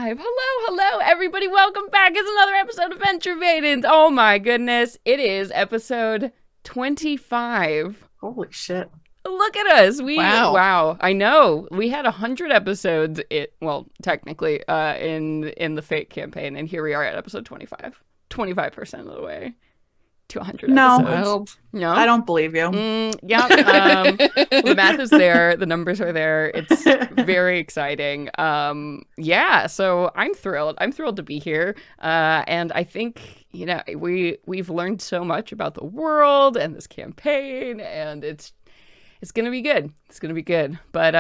5. Hello, everybody. Welcome back. It's another episode of Venture Maidens. Oh my goodness. It is episode 25. Holy shit. Look at us. Wow. I know. We had 100 episodes, technically, in the Fate campaign, and here we are at episode 25. 25% of the way to 100 episodes. No? I don't believe you. The math is there. The numbers are there. It's very exciting. So I'm thrilled. I'm thrilled to be here. And I think, we've learned so much about the world and this campaign, and it's going to be good. It's going to be good. But,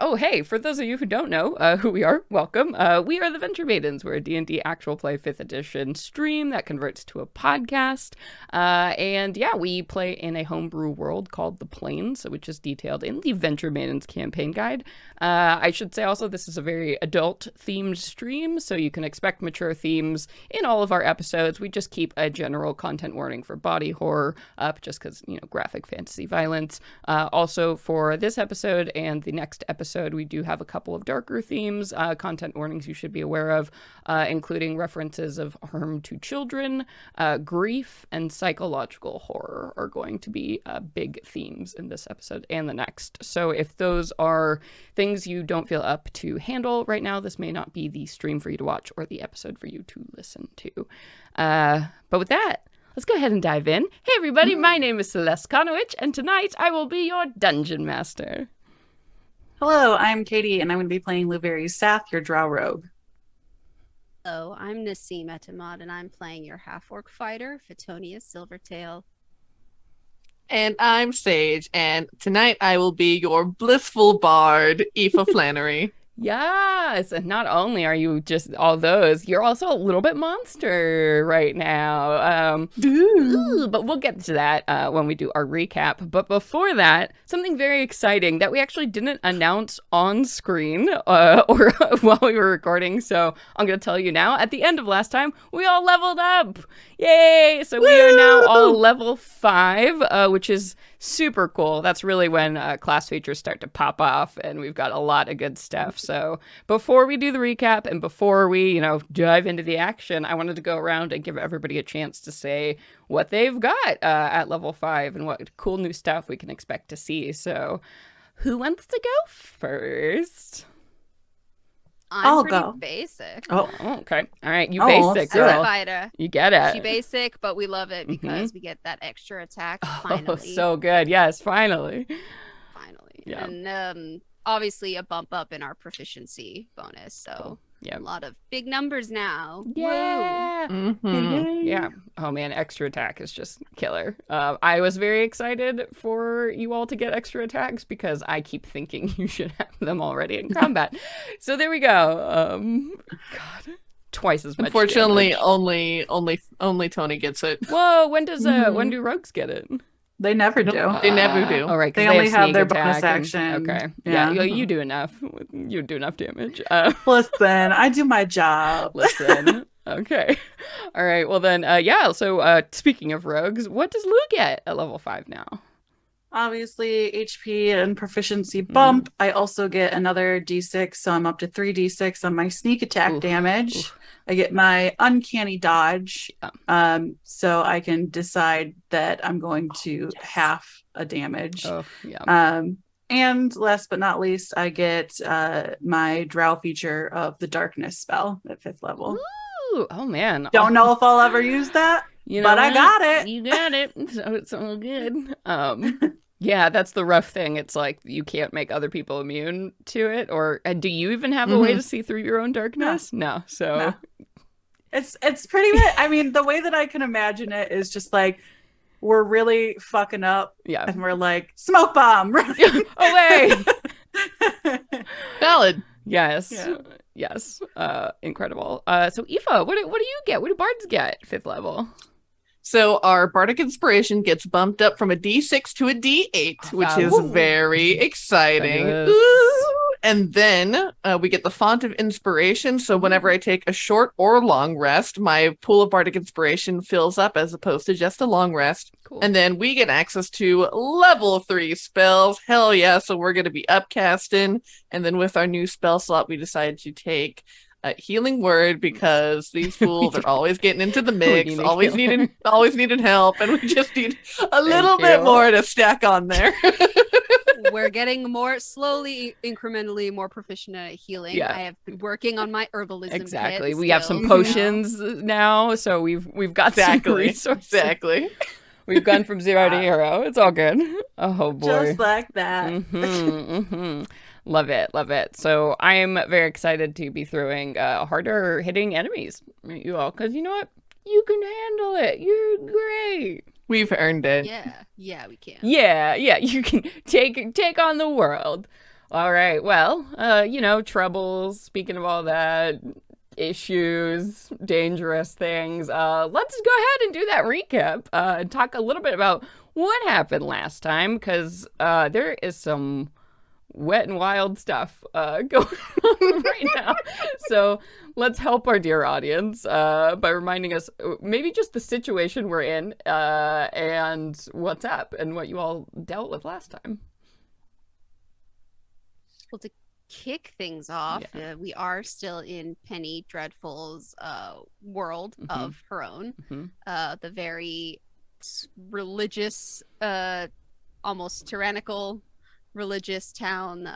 Oh, hey, for those of you who don't know who we are, welcome. We are the Venture Maidens. We're a D&D actual play 5th edition stream that converts to a podcast. We play in a homebrew world called The Plains, which is detailed in the Venture Maidens campaign guide. I should say also this is a very adult-themed stream, so you can expect mature themes in all of our episodes. We just keep a general content warning for body horror up just because, graphic fantasy violence. Also, for this episode and the next episode, we do have a couple of darker themes, content warnings you should be aware of, including references of harm to children, grief, and psychological horror are going to be big themes in this episode and the next. So if those are things you don't feel up to handle right now, this may not be the stream for you to watch or the episode for you to listen to. But with that, let's go ahead and dive in. Hey everybody, my name is Celeste Konowich, and tonight I will be your Dungeon Master. Hello, I'm Katie, and I'm going to be playing Luveri Sath, your drow rogue. Hello, I'm Nassim Etamad, and I'm playing your half-orc fighter, Fetonia Silvertail. And I'm Sage, and tonight I will be your blissful bard, Aoife Flannery. Yes, and not only are you just all those, you're also a little bit monster right now. But we'll get to that when we do our recap. But before that, something very exciting that we actually didn't announce on screen or while we were recording. So I'm going to tell you now. At the end of last time, we all leveled up. Yay! So we are now all level 5, which is super cool. That's really when class features start to pop off, and we've got a lot of good stuff. So before we do the recap and before we, dive into the action, I wanted to go around and give everybody a chance to say what they've got at level 5 and what cool new stuff we can expect to see. So who wants to go first? I'll I'm pretty go. basic. Oh, okay. All right. You Oh, basic, As a girl. fighter. You get it. She basic, but we love it because we get that extra attack finally. Oh, so good. Yes, finally. Finally. Yeah. And obviously a bump up in our proficiency bonus. So Cool. Yeah. a lot of big numbers now. Yeah. Mm-hmm. Yeah. Oh man, extra attack is just killer. I was very excited for you all to get extra attacks because I keep thinking you should have them already in combat. So there we go. God, twice as much. Unfortunately, damage. only Tony gets it. Whoa, when when do rogues get it? They never do. They never do. All right, 'cause They only have sneak their attack bonus and- action. Okay. Yeah. Yeah, you do enough. You do enough damage. Listen, I do my job. Listen. Okay. All right. Well then, So speaking of rogues, what does Lou get at level 5 now? Obviously, HP and proficiency bump. I also get another D6, so I'm up to 3d6 on my sneak attack Oof. damage. Oof. I get my uncanny dodge, so I can decide that I'm going to half a damage. Oh, yeah. And last but not least, I get my drow feature of the darkness spell at 5th level. Ooh, oh man. Don't know if I'll ever use that, but I what? got it. You got it. So it's all good. Yeah, that's the rough thing. It's like you can't make other people immune to it, or do you even have a way to see through your own darkness? No. So No. It's pretty much, I mean, the way that I can imagine it is just like we're really fucking up, yeah. and we're like smoke bomb. Away. Valid. Yes. Yeah. Yes. Incredible. So Aoife, what do you get? What do bards get 5th level? So our bardic inspiration gets bumped up from a D6 to a D8, which is Woo. very exciting. Fabulous. Ooh. And then we get the font of inspiration. So whenever I take a short or long rest, my pool of bardic inspiration fills up as opposed to just a long rest. Cool. And then we get access to level 3 spells. Hell yeah. So we're going to be upcasting. And then with our new spell slot, we decided to take healing word because these fools are always getting into the mix, need a always healer. needing help, and we just need a little Thank bit you. more to stack on there. We're getting more slowly, incrementally more proficient at healing. Yeah. I have been working on my herbalism. Exactly. Kit We have some skills, potions now, so we've got some Exactly. resources. Exactly. We've gone from 0 to hero. It's all good. Oh boy. Just like that. Love it, love it. So I am very excited to be throwing harder hitting enemies at you all, because you know what? You can handle it. You're great. We've earned it. Yeah, we can. Yeah, you can take on the world. All right. Well, troubles. Speaking of all that, issues, dangerous things. Let's go ahead and do that recap and talk a little bit about what happened last time, because there is some wet and wild stuff going on right now. So let's help our dear audience by reminding us maybe just the situation we're in and what's up and what you all dealt with last time. Well, to kick things off, we are still in Penny Dreadful's world of her own. The very religious, almost tyrannical religious town,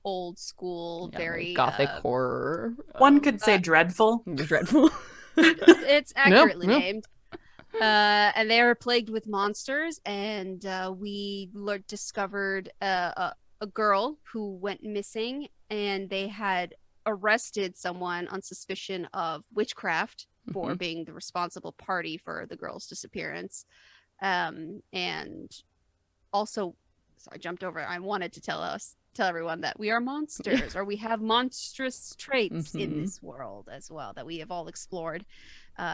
old school, very gothic horror. One could say dreadful. Dreadful. It's accurately Nope. named. And they are plagued with monsters, and we discovered a girl who went missing, and they had arrested someone on suspicion of witchcraft for being the responsible party for the girl's disappearance. And also, so I jumped over. I wanted to tell everyone that we are monsters, or we have monstrous traits in this world as well that we have all explored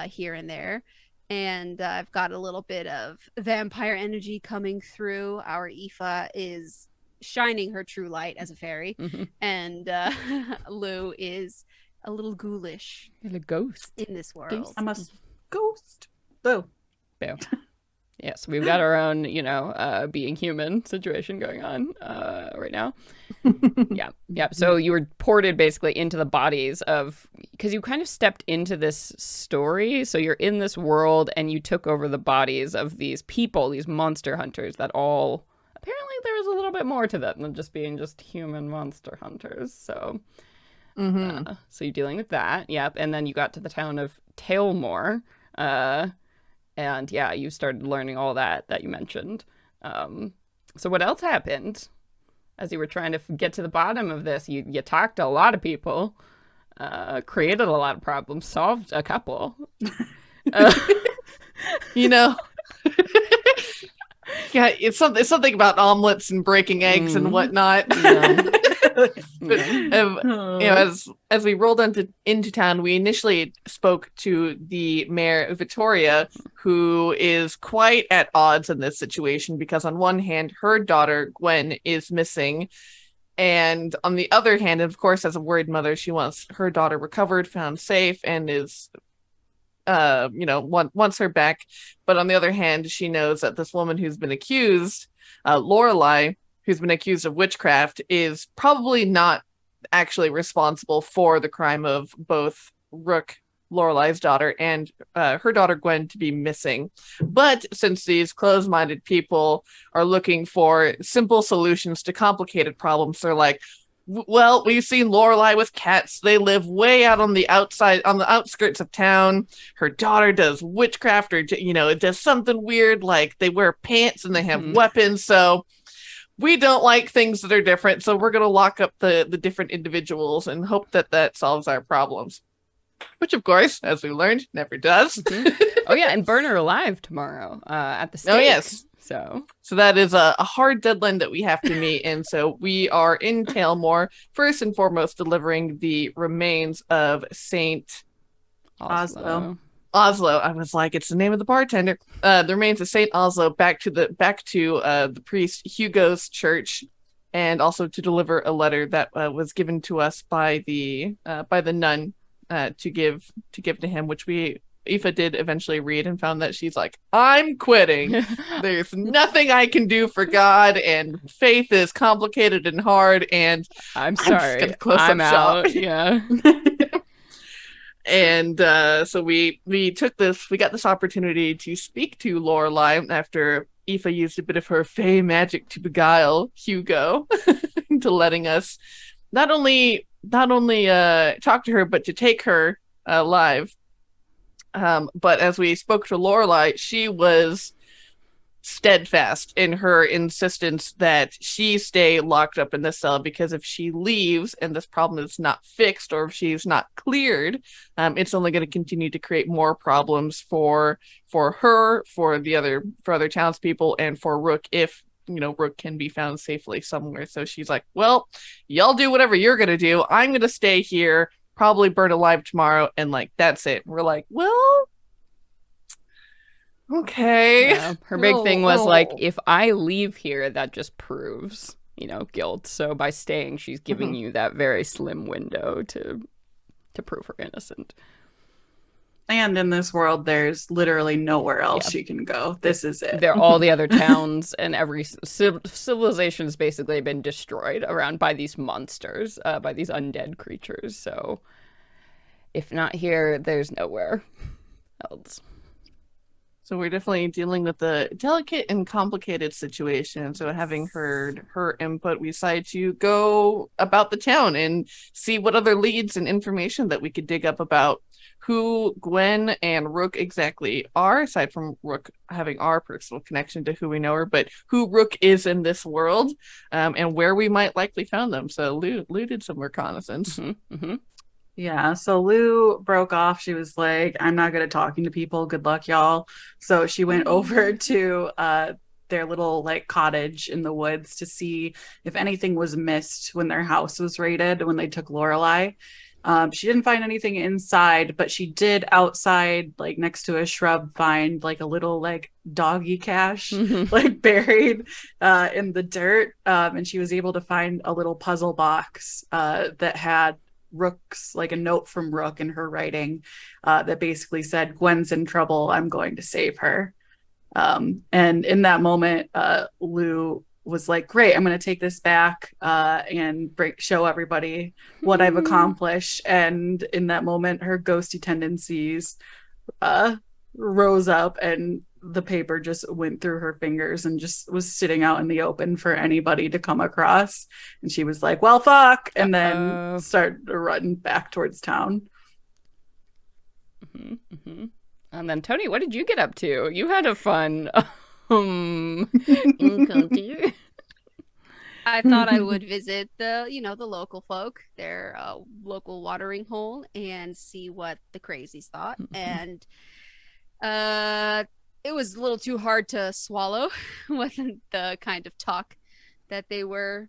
here and there. And I've got a little bit of vampire energy coming through. Our Aoife is shining her true light as a fairy, and Lou is a little ghoulish, A ghost in this world. I'm a ghost. Boo. Boo. Yes, we've got our own, being human situation going on right now. Yeah. So you were ported basically into the bodies of, because you kind of stepped into this story. So you're in this world and you took over the bodies of these people, these monster hunters that all, apparently there was a little bit more to them than just being just human monster hunters. So, so you're dealing with that. Yep. And then you got to the town of Tailmore. And yeah, you started learning all that you mentioned. So what else happened as you were trying to get to the bottom of this? You talked to a lot of people, created a lot of problems, solved a couple. Yeah, it's something about omelets and breaking eggs and whatnot. But, as we rolled into town, we initially spoke to the mayor, Vittoria, who is quite at odds in this situation because on one hand, her daughter, Gwen, is missing. And on the other hand, of course, as a worried mother, she wants her daughter recovered, found safe, and is wants her back. But on the other hand, she knows that this woman who's been accused, Lorelai, who's been accused of witchcraft, is probably not actually responsible for the crime of both Rook, Lorelai's daughter, and her daughter Gwen to be missing. But since these closed-minded people are looking for simple solutions to complicated problems, they're like, well, we've seen Lorelai with cats. They live way out on the outside, on the outskirts of town. Her daughter does witchcraft, or it does something weird, like they wear pants and they have weapons. So we don't like things that are different. So we're going to lock up the different individuals and hope that solves our problems. Which, of course, as we learned, never does. Oh yeah, and burn her alive tomorrow at the stake. Oh yes. So that is a hard deadline that we have to meet. And so we are in Tailmore, first and foremost, delivering the remains of Saint Oslo. I was like, it's the name of the bartender. The remains of Saint Oslo back to the priest Hugo's church, and also to deliver a letter that was given to us by the nun to give to him, which Aoife did eventually read and found that she's like, I'm quitting. There's nothing I can do for God, and faith is complicated and hard, and I'm sorry. just gonna close I'm up shop. out. Yeah. And so we got this opportunity to speak to Lorelai after Aoife used a bit of her fey magic to beguile Hugo into letting us not only talk to her, but to take her live. But as we spoke to Lorelai, she was steadfast in her insistence that she stay locked up in the cell, because if she leaves and this problem is not fixed, or if she's not cleared, it's only going to continue to create more problems for her, for other townspeople, and for Rook, if Rook can be found safely somewhere. So she's like, well, y'all do whatever you're going to do. I'm going to stay here, probably burn alive tomorrow, and like, that's it. We're like, well, okay. Yeah, her big thing was like, if I leave here, that just proves, guilt. So by staying, she's giving you that very slim window to prove her innocent. And in this world, there's literally nowhere else she can go. This is it. All the other towns and every civilization has basically been destroyed around by these monsters, by these undead creatures. So if not here, there's nowhere else. So we're definitely dealing with a delicate and complicated situation. So having heard her input, we decided to go about the town and see what other leads and information that we could dig up about who Gwen and Rook exactly are, aside from Rook having our personal connection to who we know her, but who Rook is in this world, and where we might likely found them. So Lou did some reconnaissance. Yeah, so Lou broke off. She was like, I'm not good at talking to people. Good luck, y'all. So she went over to their little like cottage in the woods to see if anything was missed when their house was raided, when they took Lorelai. She didn't find anything inside, but she did outside, like next to a shrub, find like a little like doggy cache, like buried in the dirt. And she was able to find a little puzzle box that had Rook's, like a note from Rook in her writing that basically said, Gwen's in trouble, I'm going to save her. And in that moment, Lou was like, great, I'm going to take this back and show everybody what I've accomplished. And in that moment, her ghosty tendencies rose up, and the paper just went through her fingers and just was sitting out in the open for anybody to come across. And she was like, well, fuck, and then started running back towards town. And then Tony, what did you get up to? You had a fun encounter. I thought I would visit the local folk, their local watering hole, and see what the crazies thought. And it was a little too hard to swallow. Wasn't the kind of talk that they were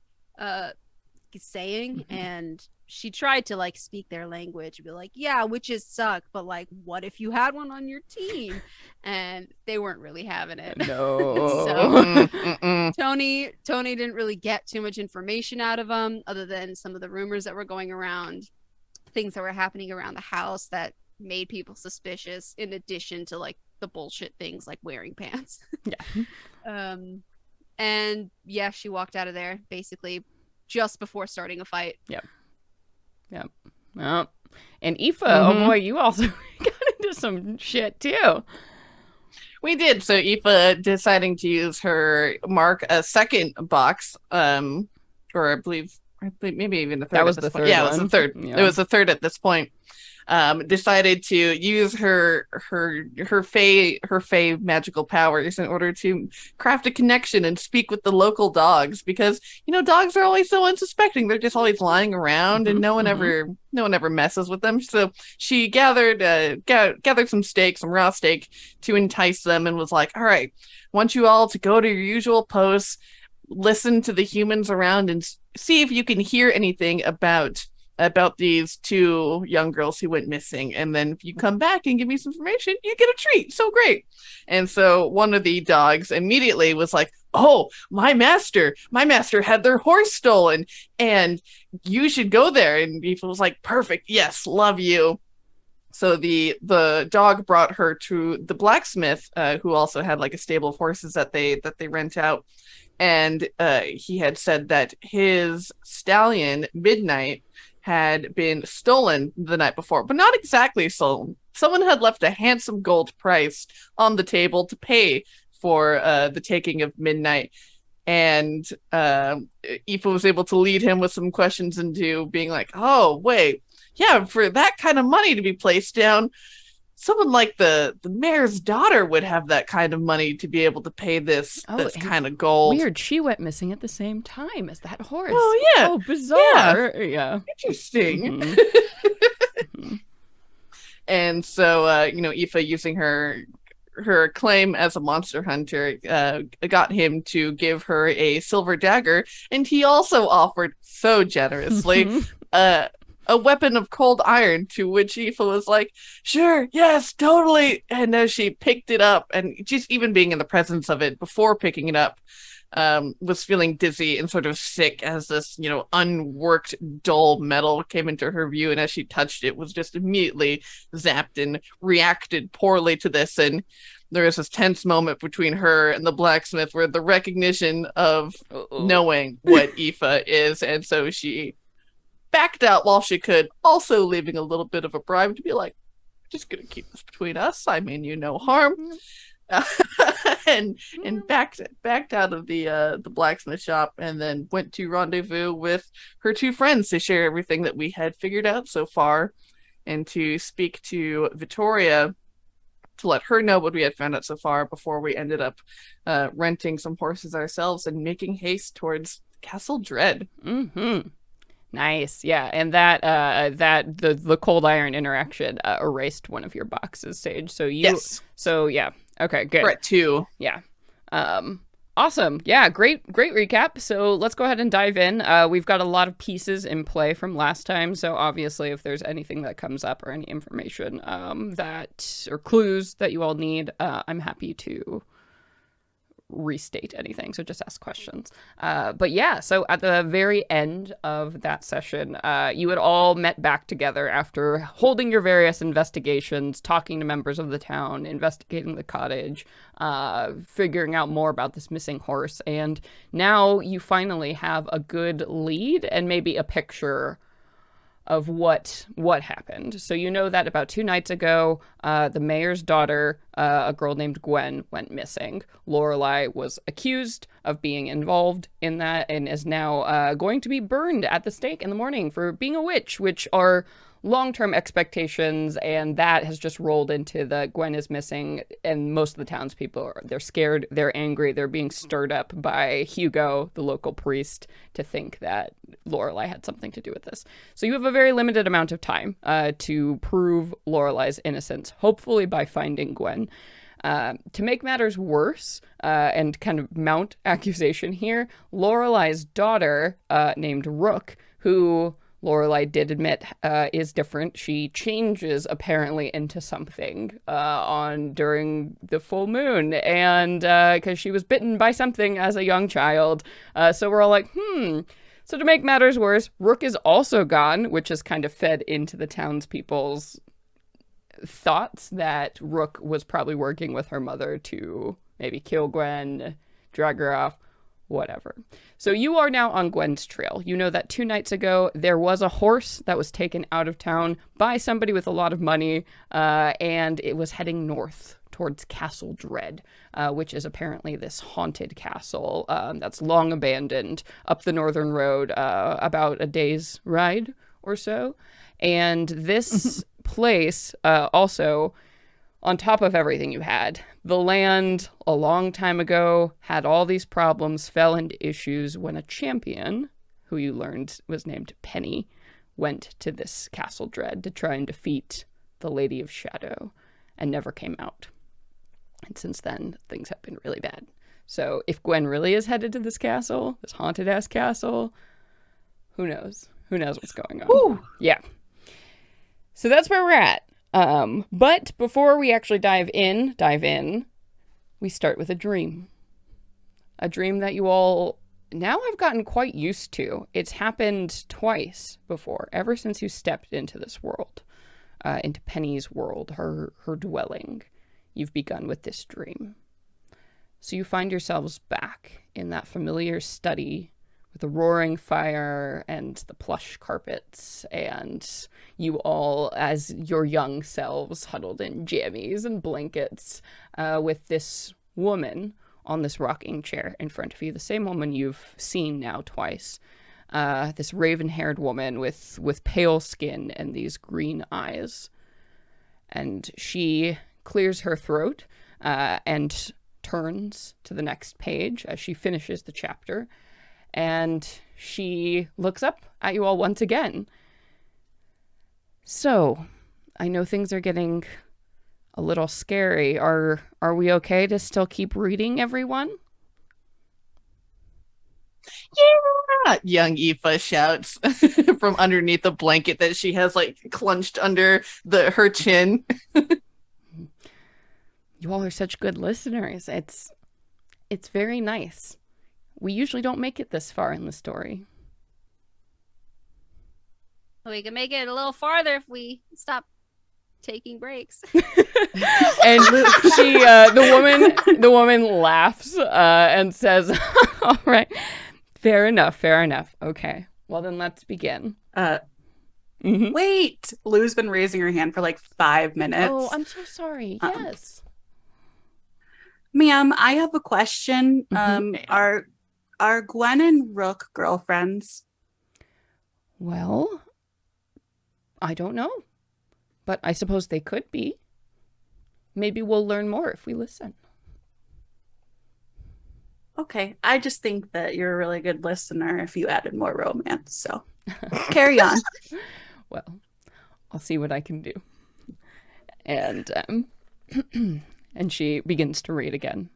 saying. And she tried to like speak their language, be like, yeah, witches suck, but like, what if you had one on your team? And they weren't really having it. No. So Tony didn't really get too much information out of them, other than some of the rumors that were going around, things that were happening around the house that made people suspicious, in addition to like the bullshit things like wearing pants. And yeah, she walked out of there basically just before starting a fight. Yep. Well, and Aoife, oh boy, you also got into some shit too. We did. So Aoife deciding to use her mark a second box, or I believe maybe even the third. That was at this the point. third Yeah, one. it was the third. Yeah. It was the third at this point. Decided to use her fey magical powers in order to craft a connection and speak with the local dogs, because dogs are always so unsuspecting. They're just always lying around, and no one ever messes with them. So she gathered some raw steak to entice them, and was like, all right, I want you all to go to your usual posts, listen to the humans around, and see if you can hear anything about these two young girls who went missing. And then if you come back and give me some information, you get a treat. So great. And so one of the dogs immediately was like, oh, my master had their horse stolen, and you should go there. And Aoife was like, perfect. Yes. Love you. So the dog brought her to the blacksmith, who also had like a stable of horses that they rent out. And he had said that his stallion, Midnight, had been stolen the night before, but not exactly stolen. Someone had left a handsome gold price on the table to pay for the taking of Midnight. And Aoife was able to lead him with some questions into being like, oh, wait, yeah, for that kind of money to be placed down, someone like the mayor's daughter would have that kind of money to be able to pay this kind of gold. Weird. She went missing at the same time as that horse. Oh, yeah. Oh, bizarre. Yeah. Interesting. Mm-hmm. And so, Aoife, using her claim as a monster hunter, got him to give her a silver dagger, and he also offered so generously a weapon of cold iron, to which Aoife was like, sure, yes, totally. And as she picked it up, and just even being in the presence of it before picking it up, was feeling dizzy and sort of sick as this, unworked, dull metal came into her view. And as she touched it, was just immediately zapped and reacted poorly to this. And there was this tense moment between her and the blacksmith where the recognition of knowing what Aoife is. And so she backed out while she could, also leaving a little bit of a bribe to be like, just gonna keep this between us. I mean you no harm. And backed out of the blacksmith shop, and then went to rendezvous with her two friends to share everything that we had figured out so far, and to speak to Vittoria to let her know what we had found out so far before we ended up renting some horses ourselves and making haste towards Castle Dread. Mm-hmm. Nice, yeah, and that the cold iron interaction erased one of your boxes, Sage. So yes. So yeah, okay, good. We're at 2. Yeah, awesome. Yeah, great recap. So let's go ahead and dive in. We've got a lot of pieces in play from last time. So obviously, if there's anything that comes up or any information or clues that you all need, I'm happy to restate anything, so just ask questions. But yeah, so at the very end of that session, you had all met back together after holding your various investigations, talking to members of the town, investigating the cottage, figuring out more about this missing horse, and now you finally have a good lead and maybe a picture of what happened. So you know that about 2 nights ago, the mayor's daughter, a girl named Gwen, went missing. Lorelai was accused of being involved in that and is now going to be burned at the stake in the morning for being a witch, which are long-term expectations, and that has just rolled into the Gwen is missing, and most of the townspeople, they're scared, they're angry, they're being stirred up by Hugo, the local priest, to think that Lorelai had something to do with this. So you have a very limited amount of time to prove Lorelai's innocence, hopefully by finding Gwen. To make matters worse, and kind of mount accusation here, Lorelai's daughter, named Rook, who Lorelai did admit is different. She changes apparently into something during the full moon, and because she was bitten by something as a young child. So we're all like, So to make matters worse, Rook is also gone, which has kind of fed into the townspeople's thoughts that Rook was probably working with her mother to maybe kill Gwen, drag her off, whatever. So you are now on Gwen's trail. You know that 2 nights ago, there was a horse that was taken out of town by somebody with a lot of money, and it was heading north towards Castle Dread, which is apparently this haunted castle that's long abandoned up the northern road, about a day's ride or so. And this place also, on top of everything you had, the land a long time ago had all these problems, fell into issues when a champion, who you learned was named Penny, went to this Castle Dread to try and defeat the Lady of Shadow and never came out. And since then, things have been really bad. So if Gwen really is headed to this castle, this haunted-ass castle, who knows? Who knows what's going on? Ooh. Yeah. So that's where we're at. But before we actually dive in, we start with a dream. A dream that you all now have gotten quite used to. It's happened twice before, ever since you stepped into this world, into Penny's world, her dwelling. You've begun with this dream. So you find yourselves back in that familiar study with a roaring fire and the plush carpets, and you all, as your young selves, huddled in jammies and blankets, with this woman on this rocking chair in front of you, the same woman you've seen now twice. This raven-haired woman with pale skin and these green eyes. And she clears her throat and turns to the next page as she finishes the chapter. And she looks up at you all once again. So, I know things are getting a little scary. Are we okay to still keep reading, everyone? Yeah, young Aoife shouts from underneath the blanket that she has like clenched under her chin. You all are such good listeners. It's very nice. We usually don't make it this far in the story. We can make it a little farther if we stop taking breaks. And the woman laughs and says, "All right, fair enough. Okay, well then let's begin." Wait, Lou's been raising her hand for like 5 minutes. Oh, I'm so sorry. Yes, ma'am, I have a question. Are Gwen and Rook girlfriends? well, I don't know, but I suppose they could be. Maybe we'll learn more if we listen. Okay, I just think that you're a really good listener if you added more romance, so carry on. Well, I'll see what I can do. And and she begins to read again.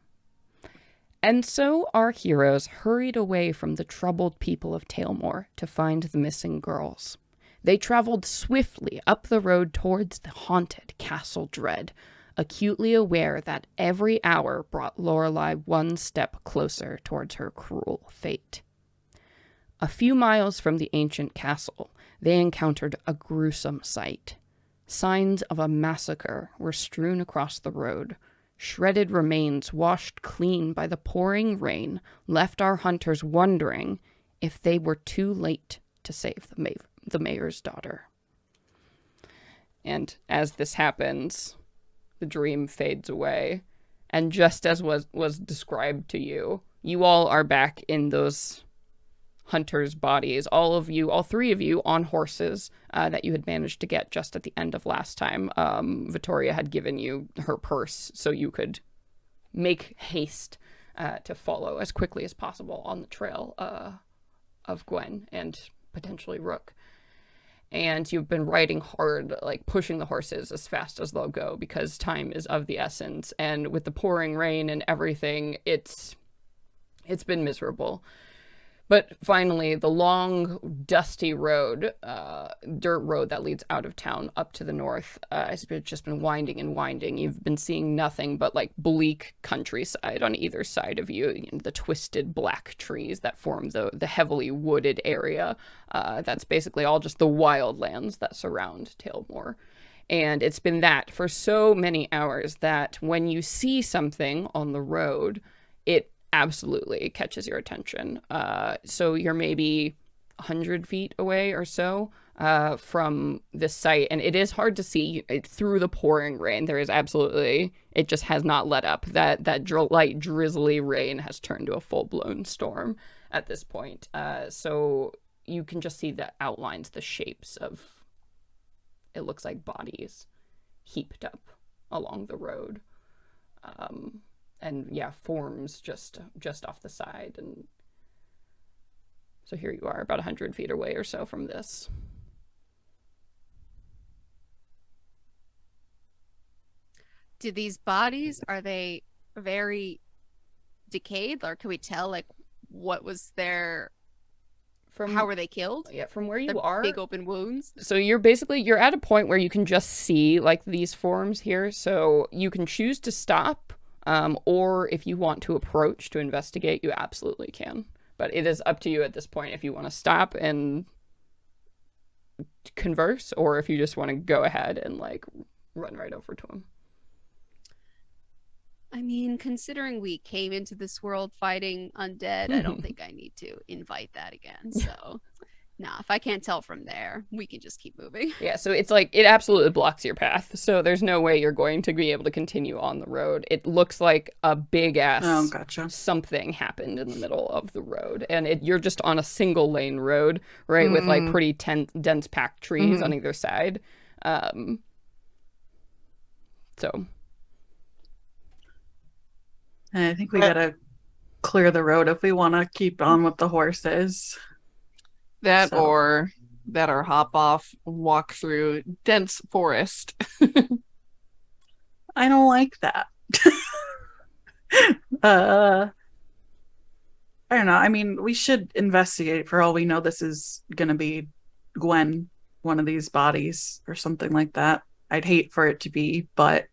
And so our heroes hurried away from the troubled people of Tailmore to find the missing girls. They traveled swiftly up the road towards the haunted Castle Dread, acutely aware that every hour brought Lorelei one step closer towards her cruel fate. A few miles from the ancient castle, they encountered a gruesome sight. Signs of a massacre were strewn across the road. Shredded remains washed clean by the pouring rain left our hunters wondering if they were too late to save the mayor's daughter. And as this happens, the dream fades away. And just as was described to you, you all are back in those hunters' bodies. All three of you on horses that you had managed to get just at the end of last time. Vittoria had given you her purse so you could make haste to follow as quickly as possible on the trail of Gwen and potentially Rook. And you've been riding hard, like pushing the horses as fast as they'll go because time is of the essence. And with the pouring rain and everything, it's been miserable. But finally, the long, dusty road, dirt road that leads out of town up to the north, has just been winding and winding. You've been seeing nothing but like bleak countryside on either side of you, the twisted black trees that form the heavily wooded area. That's basically all just the wildlands that surround Tailmore. And it's been that for so many hours that when you see something on the road, it absolutely catches your attention. So you're maybe 100 feet away or so from this site, and it is hard to see through the pouring rain. There is absolutely, it just has not let up. That light drizzly rain has turned to a full-blown storm at this point. So you can just see the outlines, the shapes of, it looks like bodies heaped up along the road. And yeah, forms just off the side. And so here you are, about 100 feet away or so from this. Do these bodies, are they very decayed? Or can we tell, like, what was their... how were they killed? Yeah, from where you are. Big open wounds. So you're at a point where you can just see, like, these forms here. So you can choose to stop. Or if you want to approach to investigate, you absolutely can. But it is up to you at this point if you want to stop and converse, or if you just want to go ahead and like run right over to him. I mean, considering we came into this world fighting undead, I don't think I need to invite that again. So, nah, if I can't tell from there, we can just keep moving. Yeah, so it's like it absolutely blocks your path. So there's no way you're going to be able to continue on the road. It looks like a big ass Oh, gotcha. something happened in the middle of the road, and you're just on a single lane road, right, with like pretty dense packed trees on either side. So And I think we gotta clear the road if we want to keep on with the horses. That So- or hop off, walk through dense forest. I don't like that. I don't know. I mean, we should investigate. For all we know, this is gonna be Gwen, one of these bodies, or something like that. I'd hate for it to be, but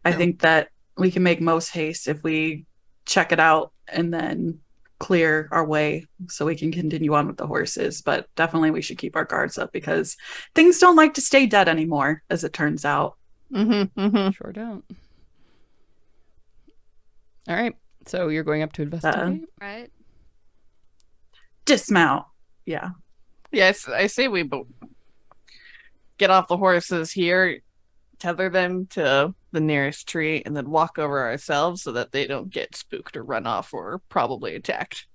I No. think that we can make most haste if we check it out and then clear our way so we can continue on with the horses. But definitely we should keep our guards up because things don't like to stay dead anymore, as it turns out. sure don't. All right, so you're going up to investigate. Right? Dismount. Yeah. Yes, I say we get off the horses here, tether them to the nearest tree, and then walk over ourselves so that they don't get spooked or run off or probably attacked.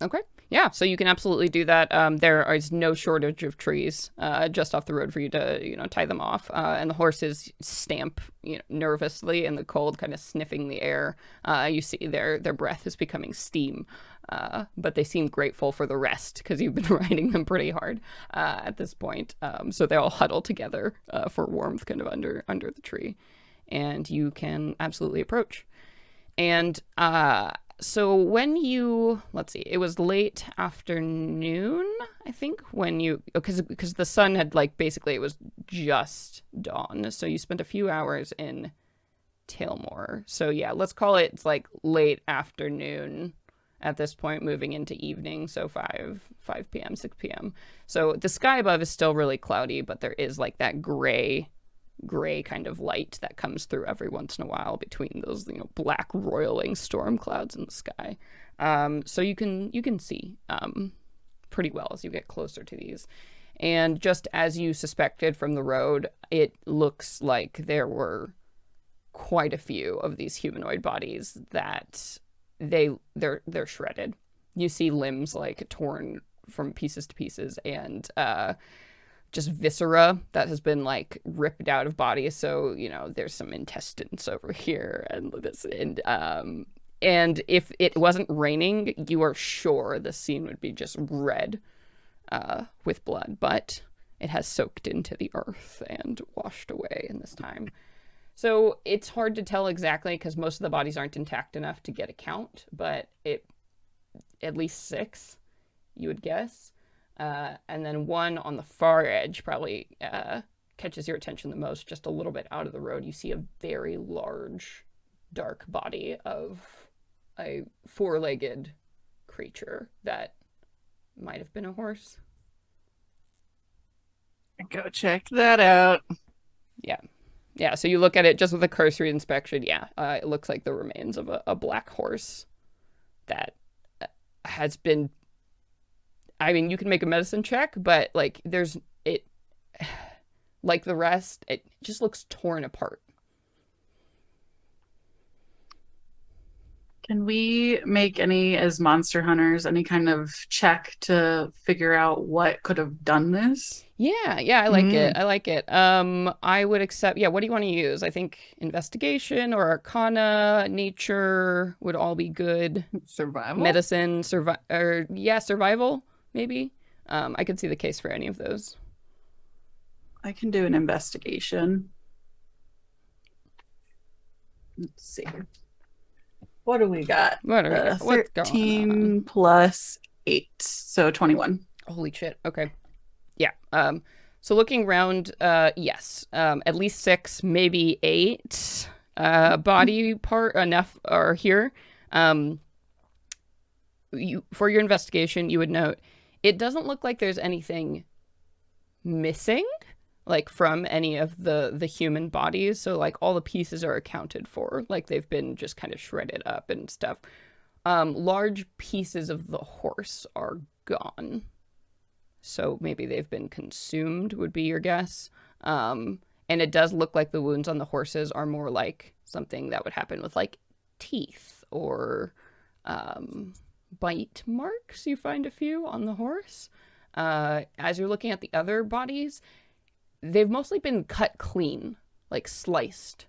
Okay. Yeah, so you can absolutely do that. There is no shortage of trees just off the road for you to, tie them off. And the horses stamp, nervously in the cold, kind of sniffing the air. You see their breath is becoming steam. But they seem grateful for the rest because you've been riding them pretty hard at this point. So they all huddle together for warmth kind of under the tree. And you can absolutely approach. And so when let's see, it was late afternoon, I think, when because the sun had basically it was just dawn. So you spent a few hours in Tilmore. So yeah, let's call it, it's like late afternoon at this point, moving into evening. So 5 p.m., 6 p.m. So the sky above is still really cloudy, but there is that gray kind of light that comes through every once in a while between those black roiling storm clouds in the sky. So you can see pretty well as you get closer to these. And just as you suspected from the road, it looks like there were quite a few of these humanoid bodies that they're shredded. You see limbs torn from pieces to pieces, and just viscera that has been ripped out of bodies. So there's some intestines over here and this, and if it wasn't raining, you are sure the scene would be just red with blood, but it has soaked into the earth and washed away in this time. So it's hard to tell exactly because most of the bodies aren't intact enough to get a count, but at least 6, you would guess. And then one on the far edge probably catches your attention the most, just a little bit out of the road. You see a very large, dark body of a 4-legged creature that might have been a horse. Go check that out. Yeah, so you look at it just with a cursory inspection. Yeah, it looks like the remains of a black horse that has been... I mean, you can make a medicine check, but there's it, like the rest, it just looks torn apart. Can we make as monster hunters, any kind of check to figure out what could have done this? Yeah, I like it. I like it. I would accept. Yeah, what do you want to use? I think investigation or arcana, nature would all be good. Survival? Medicine, survival, maybe. I could see the case for any of those. I can do an investigation. Let's see. What do we got? What are we got? What's going 13 plus 8, so 21. Holy shit. Okay. Yeah. So looking around, yes. At least 6, maybe 8 body part enough are here. For your investigation, you would note it doesn't look like there's anything missing. like from any of the human bodies. So like all the pieces are accounted for, like they've been just kind of shredded up and stuff. Large pieces of the horse are gone. So maybe they've been consumed, would be your guess. And it does look like the wounds on the horses are more like something that would happen with like teeth or bite marks. You find a few on the horse. As you're looking at the other bodies, they've mostly been cut clean, like sliced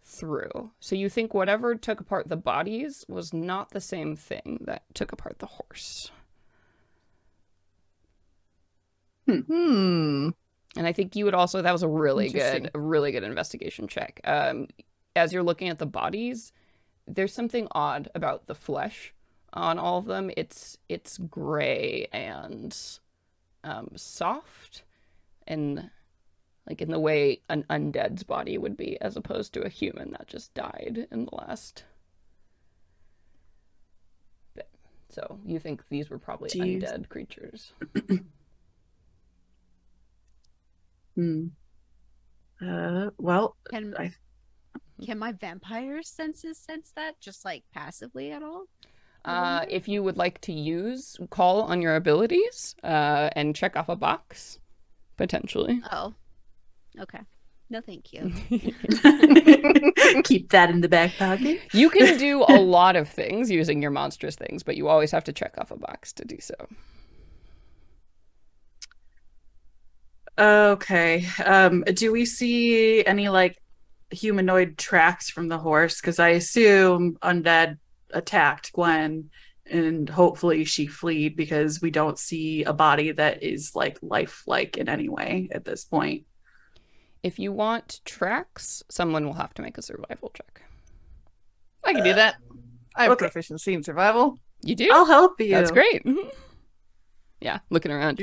through. So you think whatever took apart the bodies was not the same thing that took apart the horse. Hmm. And I think you would also, that was a really good investigation check. As you're looking at the bodies, there's something odd about the flesh on all of them. It's gray and soft, and like in the way an undead's body would be, as opposed to a human that just died in the last bit. So you think these were probably undead creatures. Well, Can my vampire senses sense that, just like passively at all? If you would like to call on your abilities and check off a box, potentially. Oh, okay. No, thank you. keep that in the back pocket. You can do a lot of things using your monstrous things, but you always have to check off a box to do so. Okay. Do we see any like humanoid tracks from the horse? Because I assume undead attacked Gwen and hopefully she fled, because we don't see a body that is like lifelike in any way at this point. If you want tracks, someone will have to make a survival check. I can do that. I have proficiency in survival. You do? I'll help you. That's great. Yeah, looking around.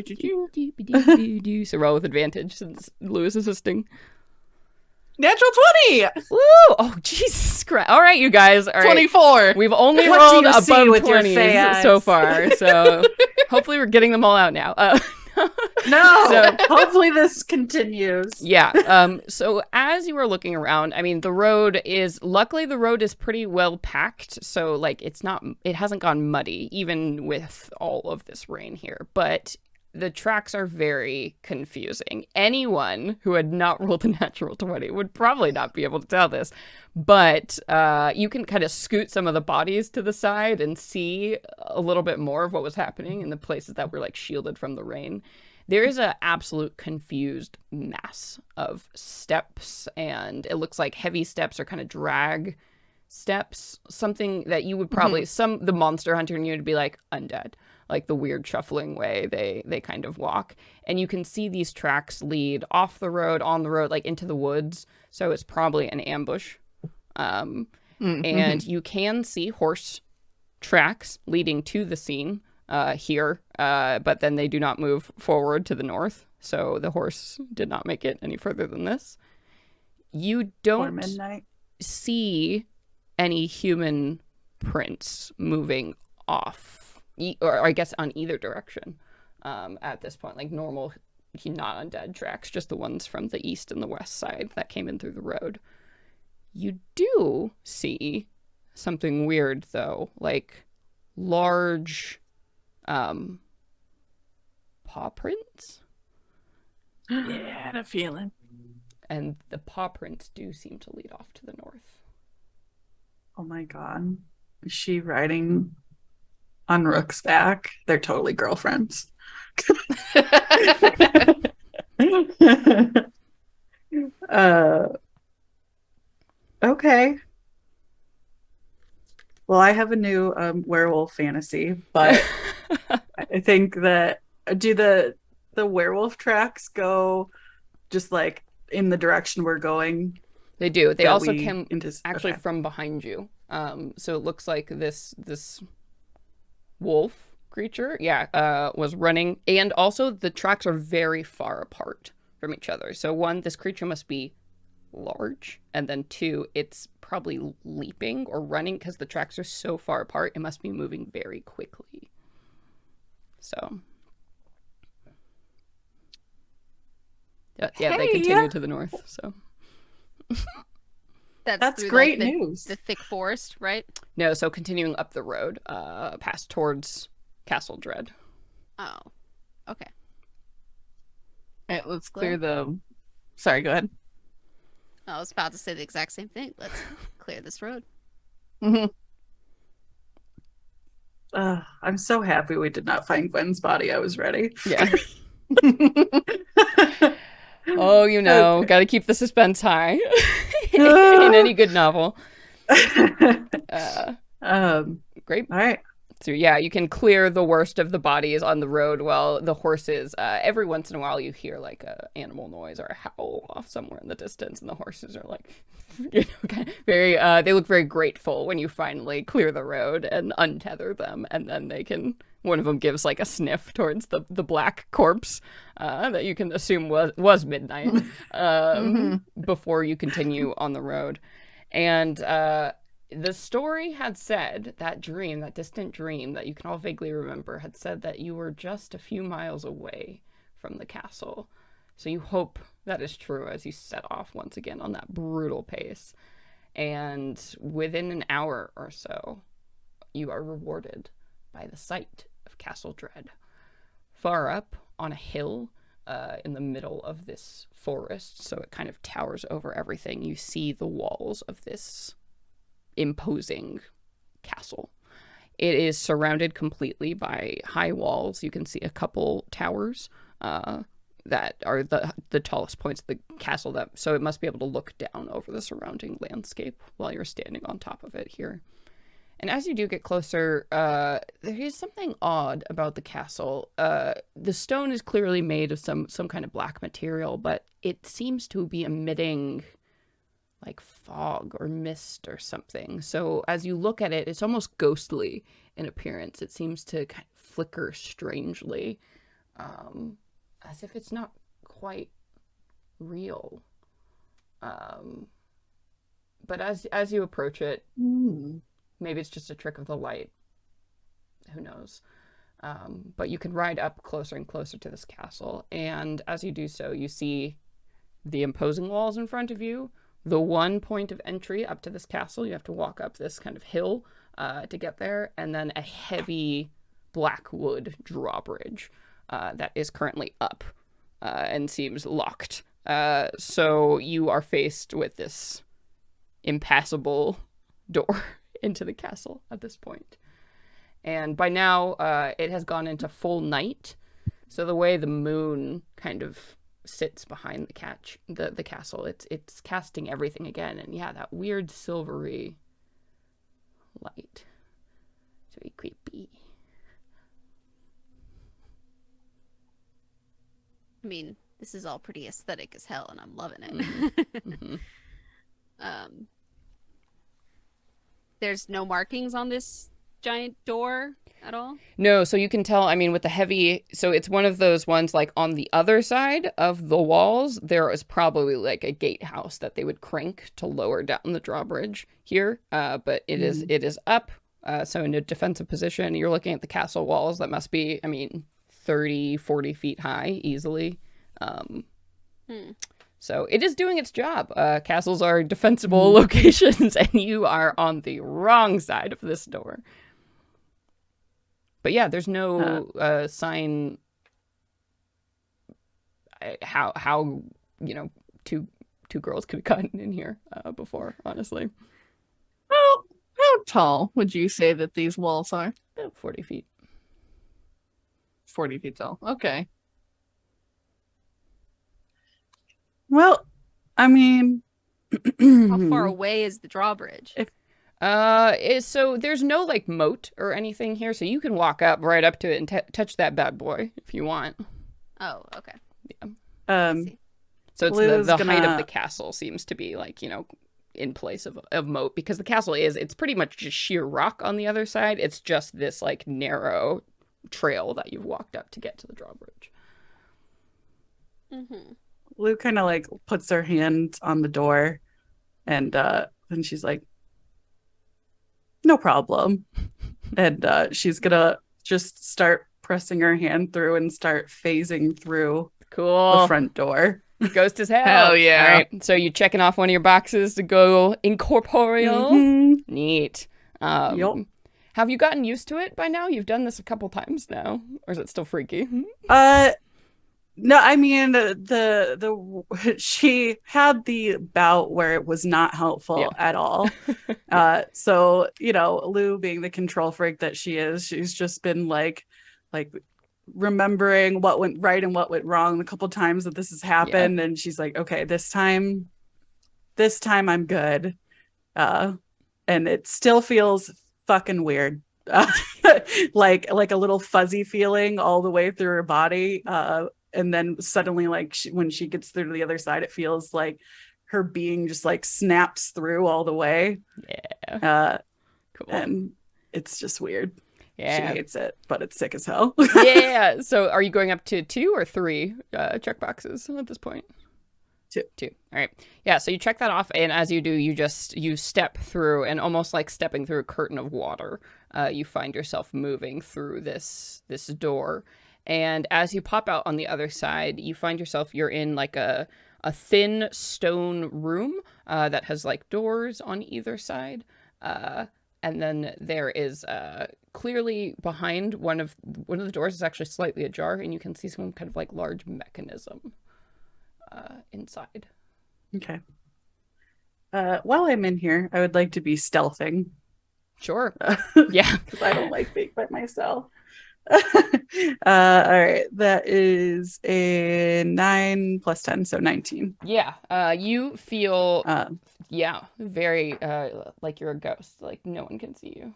So roll with advantage since Lou is assisting. Natural 20! Woo! Oh, Jesus Christ. All right, you guys. All right. 24. We've only What rolled do you see above with your 20s so far, so hopefully we're getting them all out now. No, hopefully this continues. Yeah. So as you are looking around, I mean, luckily the road is pretty well packed. So like it hasn't gone muddy, even with all of this rain here, but the tracks are very confusing. Anyone who had not rolled a natural 20 would probably not be able to tell this, but you can kind of scoot some of the bodies to the side and see a little bit more of what was happening in the places that were like shielded from the rain. There is an absolute confused mass of steps, and it looks like heavy steps are kind of drag steps, something that you would probably, the monster hunter in you would be like undead, like the weird shuffling way they kind of walk. And you can see these tracks lead off the road, on the road, like into the woods. So it's probably an ambush. And you can see horse tracks leading to the scene here, but then they do not move forward to the north. So the horse did not make it any further than this. You don't see any human prints moving off, or I guess on either direction at this point. Like normal, not undead tracks, just the ones from the east and the west side that came in through the road. You do see something weird, though, like large paw prints. Yeah, I had a feeling. And the paw prints do seem to lead off to the north. Oh my god. Is she riding on Rook's back? They're totally girlfriends. Okay. Well, I have a new werewolf fantasy, but I think that do the werewolf tracks go just like in the direction we're going? They do. They also came actually from behind you. So it looks like this wolf creature, was running, and also the tracks are very far apart from each other. So one, this creature must be large, and then two, it's probably leaping or running because the tracks are so far apart. It must be moving very quickly. So Yeah, they Hey, continue yeah. to the north. So That's through, great like, news. the thick forest, right? no, so continuing up the road, past towards Castle Dread. Oh, okay. All right, let's clear the. Sorry, go ahead. I was about to say the exact same thing. Let's clear this road. Mm-hmm. I'm so happy we did not find Gwen's body. I was ready. Yeah. Oh, you know, got to keep the suspense high in any good novel. Great. All right. So yeah, you can clear the worst of the bodies on the road while the horses, every once in a while you hear like a animal noise or a howl off somewhere in the distance, and the horses are like, you know, kind of very, they look very grateful when you finally clear the road and untether them, and then they can, one of them gives like a sniff towards the black corpse that you can assume was midnight before you continue on the road. And the story had said, that dream, that distant dream that you can all vaguely remember, had said that you were just a few miles away from the castle. So you hope that is true as you set off once again on that brutal pace. And within an hour or so, you are rewarded by the sight of Castle Dread. Far up on a hill in the middle of this forest, so it kind of towers over everything, you see the walls of this imposing castle. It is surrounded completely by high walls. You can see a couple towers that are the tallest points of the castle, so it must be able to look down over the surrounding landscape while you're standing on top of it here. And as you do get closer, there is something odd about the castle. The stone is clearly made of some kind of black material, but it seems to be emitting like fog or mist or something. So as you look at it, it's almost ghostly in appearance. It seems to kind of flicker strangely, as if it's not quite real. But as you approach it, maybe it's just a trick of the light. Who knows? But you can ride up closer and closer to this castle, and as you do so, you see the imposing walls in front of you. The one point of entry up to this castle, you have to walk up this kind of hill to get there, and then a heavy black wood drawbridge that is currently up and seems locked. So you are faced with this impassable door into the castle at this point. And by now, it has gone into full night, so the way the moon kind of sits behind the castle, it's casting everything again, and yeah, that weird silvery light. It's very creepy. I mean, this is all pretty aesthetic as hell, and I'm loving it. Mm-hmm. There's no markings on this giant door at all? No, so you can tell, I mean, with the heavy, so it's one of those ones like on the other side of the walls, there is probably like a gatehouse that they would crank to lower down the drawbridge here. But it is up, so in a defensive position. You're looking at the castle walls that must be, I mean, 30, 40 feet high easily. So it is doing its job. Castles are defensible locations, and you are on the wrong side of this door. But yeah, there's no sign how you know two girls could have gotten in here before, honestly. Well, how tall would you say that these walls are? About 40 feet. 40 feet tall. Okay. Well, I mean, How far away is the drawbridge? So there's no like moat or anything here, so you can walk up right up to it and touch that bad boy if you want. Oh, okay. Yeah. See. So it's Blue's the height of gonna- the castle seems to be like, you know, in place of moat, because the castle it's pretty much just sheer rock on the other side. It's just this like narrow trail that you've walked up to get to the drawbridge. Mm-hmm. Lou kind of like puts her hand on the door, and then she's like, "No problem," and she's gonna just start pressing her hand through and start phasing through Cool. the front door. Ghost as hell. Hell yeah. All right. So you checking off one of your boxes to go incorporeal. Mhm. Neat. Yup. Have you gotten used to it by now? You've done this a couple times now, or is it still freaky? No, I mean she had the bout where it was not helpful at all. So, Lou being the control freak that she is, she's just been like remembering what went right and what went wrong the couple times that this has happened, and she's like, okay, this time I'm good. And it still feels fucking weird. Like a little fuzzy feeling all the way through her body. And then suddenly, like when she gets through to the other side, it feels like her being just like snaps through all the way. Yeah. Cool. And it's just weird. Yeah. She hates it, but it's sick as hell. Yeah. So are you going up to 2 or 3 check boxes at this point? 2. All right. Yeah. So you check that off, and as you do, you step through, and almost like stepping through a curtain of water, you find yourself moving through this door. And as you pop out on the other side, you find yourself, you're in like a thin stone room that has like doors on either side. And then there is clearly behind one of the doors is actually slightly ajar, and you can see some kind of like large mechanism inside. Okay. While I'm in here, I would like to be stealthing. Sure. Yeah. Because I don't like being by myself. All right. That is a 9 plus 10, so 19. Yeah. You feel very like you're a ghost. Like no one can see you.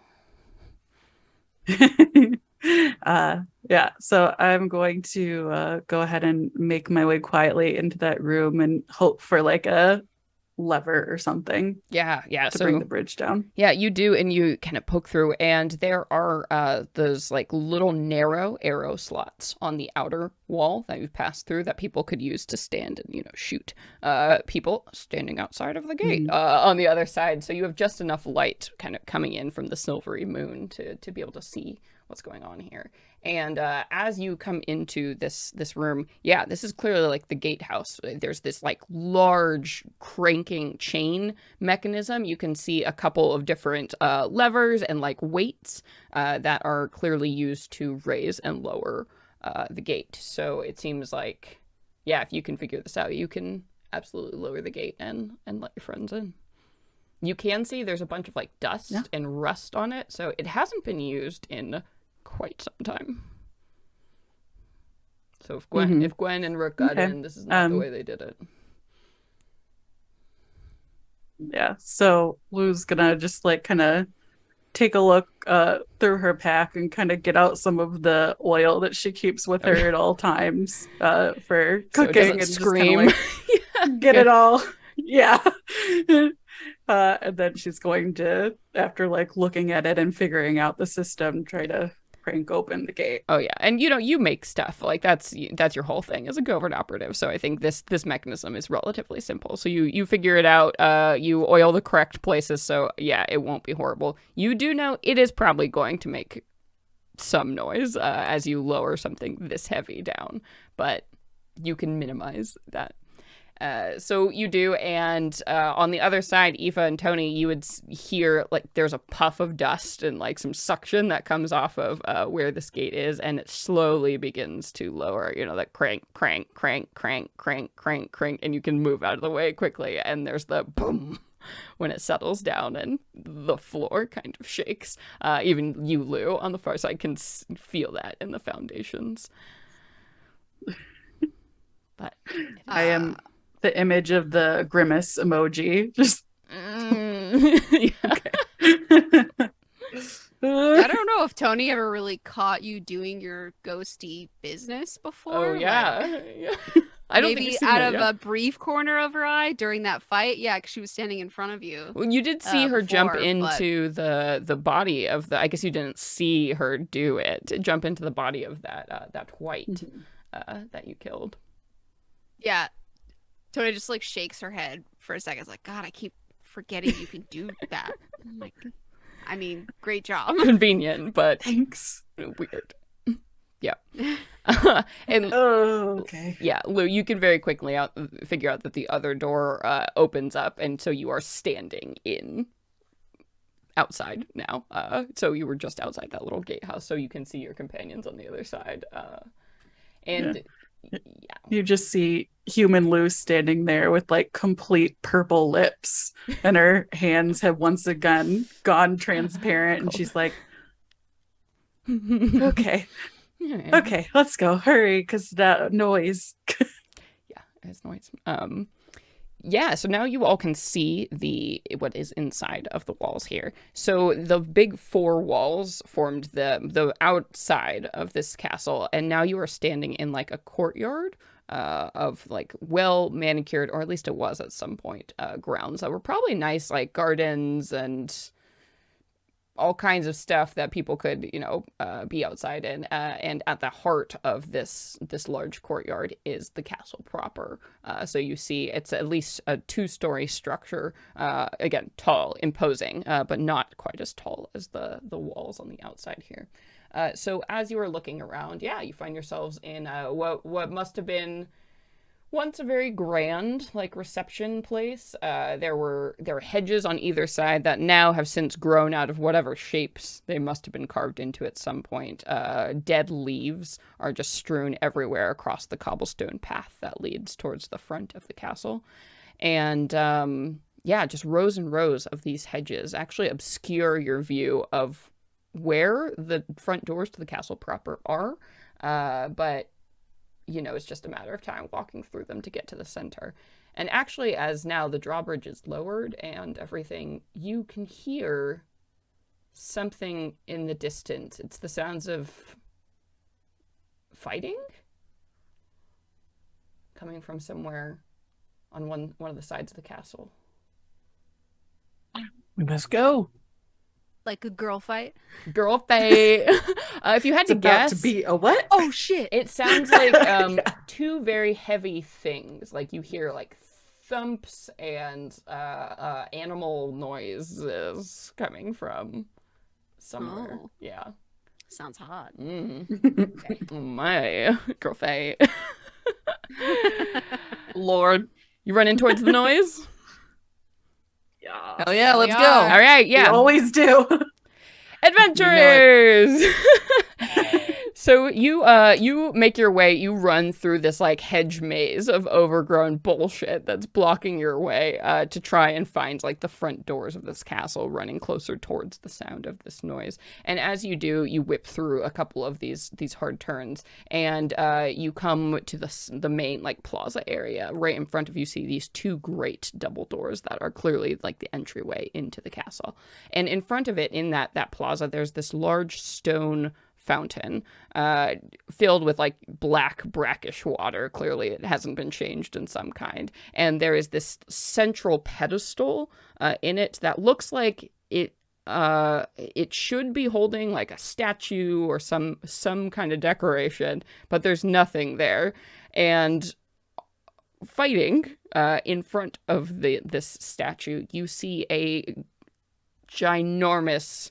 Yeah. So I'm going to go ahead and make my way quietly into that room and hope for like a lever or something. Yeah. To bring the bridge down. Yeah, you do, and you kind of poke through, and there are those like little narrow arrow slots on the outer wall that you've passed through that people could use to stand and shoot people standing outside of the gate on the other side. So you have just enough light kind of coming in from the silvery moon to be able to see what's going on here. And as you come into this room, yeah, this is clearly like the gatehouse. There's this like large cranking chain mechanism. You can see a couple of different levers and like weights that are clearly used to raise and lower the gate. So it seems like, yeah, if you can figure this out, you can absolutely lower the gate and let your friends in. You can see there's a bunch of like dust and rust on it, so it hasn't been used in quite some time. So if Gwen and Rook got in, this is not the way they did it. Yeah, so Lou's gonna just like kind of take a look through her pack and kind of get out some of the oil that she keeps with her at all times for cooking, and scream. Just like, get it all. Yeah. And then she's going to, after like looking at it and figuring out the system, try to crank open the gate. Oh yeah, and you make stuff like that's your whole thing as a covert operative. So I think this mechanism is relatively simple. So you figure it out. You oil the correct places. So yeah, it won't be horrible. You do know it is probably going to make some noise as you lower something this heavy down, but you can minimize that. So you do, and on the other side, Aoife and Tony, you would hear like there's a puff of dust and like some suction that comes off of where this gate is, and it slowly begins to lower, that crank, crank, crank, crank, crank, crank, crank, and you can move out of the way quickly, and there's the boom when it settles down and the floor kind of shakes. Even you, Lou, on the far side can feel that in the foundations. But I am the image of the grimace emoji. Just I don't know if Tony ever really caught you doing your ghosty business before. Oh yeah, like, I don't maybe think out of a brief corner of her eye during that fight. Yeah, because she was standing in front of you. Well, you did see her jump before, into the body of the. I guess you didn't see her do it. Jump into the body of that white that you killed. Yeah. Tony just like shakes her head for a second. It's like, God, I keep forgetting you can do that. I'm like, I mean, great job. Convenient, but thanks. weird. Yeah. And Oh, okay. yeah, Lou, you can very quickly figure out that the other door opens up, and so you are standing in outside now. So you were just outside that little gatehouse, so you can see your companions on the other side. And yeah. You just see human Lou standing there with like complete purple lips, and her hands have once again gone transparent, and she's like, okay, okay, let's go, hurry, because that noise. Yeah, it's noise. Yeah, so now you all can see what is inside of the walls here. So the big four walls formed the outside of this castle, and now you are standing in like a courtyard of like well manicured, or at least it was at some point, grounds that were probably nice, like gardens and all kinds of stuff that people could, be outside in. And at the heart of this large courtyard is the castle proper. So you see it's at least a 2-story structure. Again, tall, imposing, but not quite as tall as the walls on the outside here. So as you are looking around, yeah, you find yourselves in what must have been once a very grand like reception place. There were hedges on either side that now have since grown out of whatever shapes they must have been carved into at some point. Dead leaves are just strewn everywhere across the cobblestone path that leads towards the front of the castle. And yeah, just rows and rows of these hedges actually obscure your view of where the front doors to the castle proper are. But it's just a matter of time walking through them to get to the center. And actually, as now the drawbridge is lowered and everything, you can hear something in the distance. It's the sounds of fighting coming from somewhere on one of the sides of the castle. We must go. Like a girl fight. Girl fight. If you had to guess, to be a what? Oh shit! It sounds like two very heavy things. Like you hear like thumps and animal noises coming from somewhere. Oh. Yeah. Sounds hot. Oh my, girl fight. Lord. You run in towards the noise? Yeah. Hell yeah, let's go. All right, yeah. We always do. Adventurers! So you make your way, you run through this like hedge maze of overgrown bullshit that's blocking your way to try and find like the front doors of this castle, running closer towards the sound of this noise. And as you do, you whip through a couple of these hard turns, and you come to the main like plaza area. Right in front of you see these 2 great double doors that are clearly like the entryway into the castle. And in front of it, in that plaza, there's this large stone fountain filled with like black brackish water. Clearly it hasn't been changed in some kind, and there is this central pedestal in it that looks like it should be holding like a statue or some kind of decoration, but there's nothing there. And fighting in front of this statue, you see a ginormous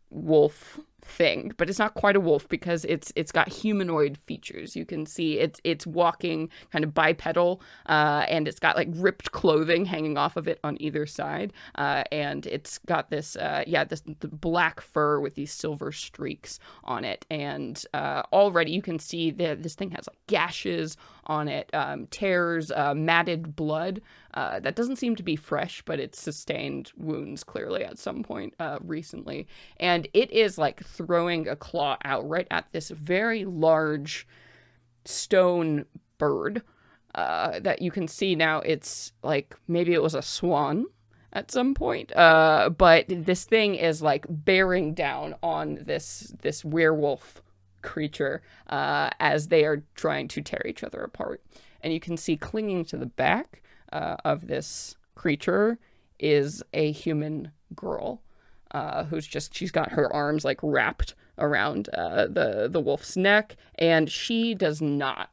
wolf thing, but it's not quite a wolf because it's got humanoid features. You can see it's walking kind of bipedal, and it's got like ripped clothing hanging off of it on either side, and it's got this the black fur with these silver streaks on it, and already you can see that this thing has like gashes on it, tears, matted blood that doesn't seem to be fresh, but it's sustained wounds clearly at some point recently. And it is like throwing a claw out right at this very large stone bird that you can see now. It's like maybe it was a swan at some point, but this thing is like bearing down on this werewolf creature as they are trying to tear each other apart. And you can see clinging to the back of this creature is a human girl she's got her arms like wrapped around the wolf's neck, and she does not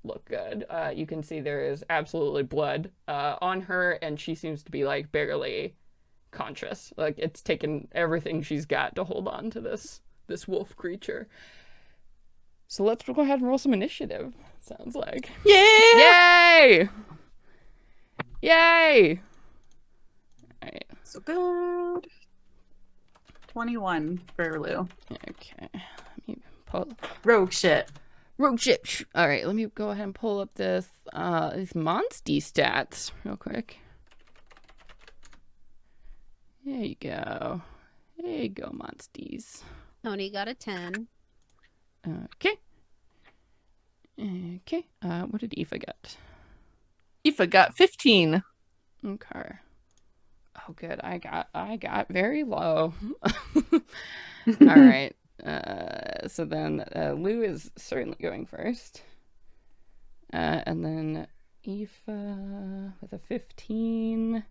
look good. You can see there is absolutely blood on her, and she seems to be like barely conscious. Like it's taken everything she's got to hold on to this wolf creature. So let's go ahead and roll some initiative. Sounds like. Yeah! Yay! Yay! All right. So good. 21 for Lou. Okay. Let me pull. Rogue shit. Rogue shit. All right. Let me go ahead and pull up this these Monsty stats real quick. There you go. There you go, Monsties. Tony got a 10. Okay. Okay. What did Aoife get? Aoife got 15. Okay. Oh, good. I got very low. All right. So then Lou is certainly going first. And then Aoife with a 15.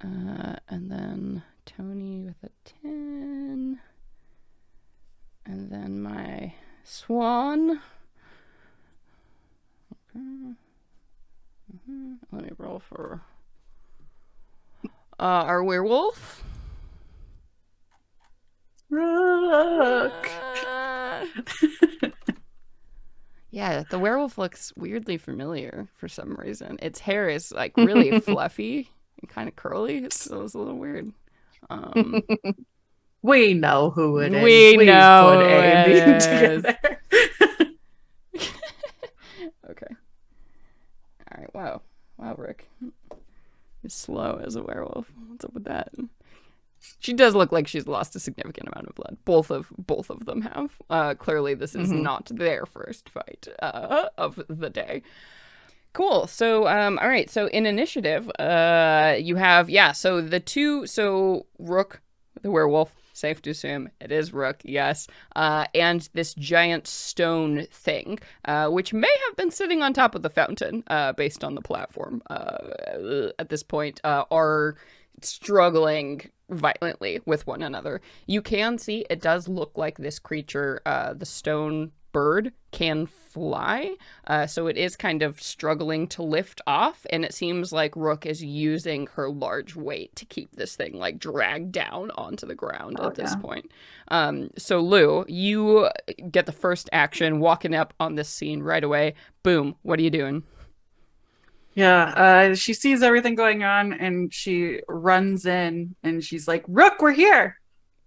And then Tony with a 10. And then my swan. Okay. Let me roll for our werewolf. Rook. Yeah, the werewolf looks weirdly familiar for some reason. Its hair is like really fluffy and kind of curly. It was a little weird. We know who it is. We know put A and B who it is. together. Okay. All right. Wow. Wow, Rick. You're slow as a werewolf. What's up with that? She does look like she's lost a significant amount of blood. Both of them have. Clearly, this is not their first fight of the day. Cool. So, all right. So in initiative, you have so Rook, the werewolf. Safe to assume it is Rook, yes. And this giant stone thing, which may have been sitting on top of the fountain, based on the platform at this point, are struggling violently with one another. You can see it does look like this creature, the stone bird, can fly. So it is kind of struggling to lift off, and it seems like Rook is using her large weight to keep this thing like dragged down onto the ground at this point. So Lou, you get the first action walking up on this scene right away. Boom. What are you doing? Yeah, she sees everything going on and she runs in and she's like, Rook, we're here.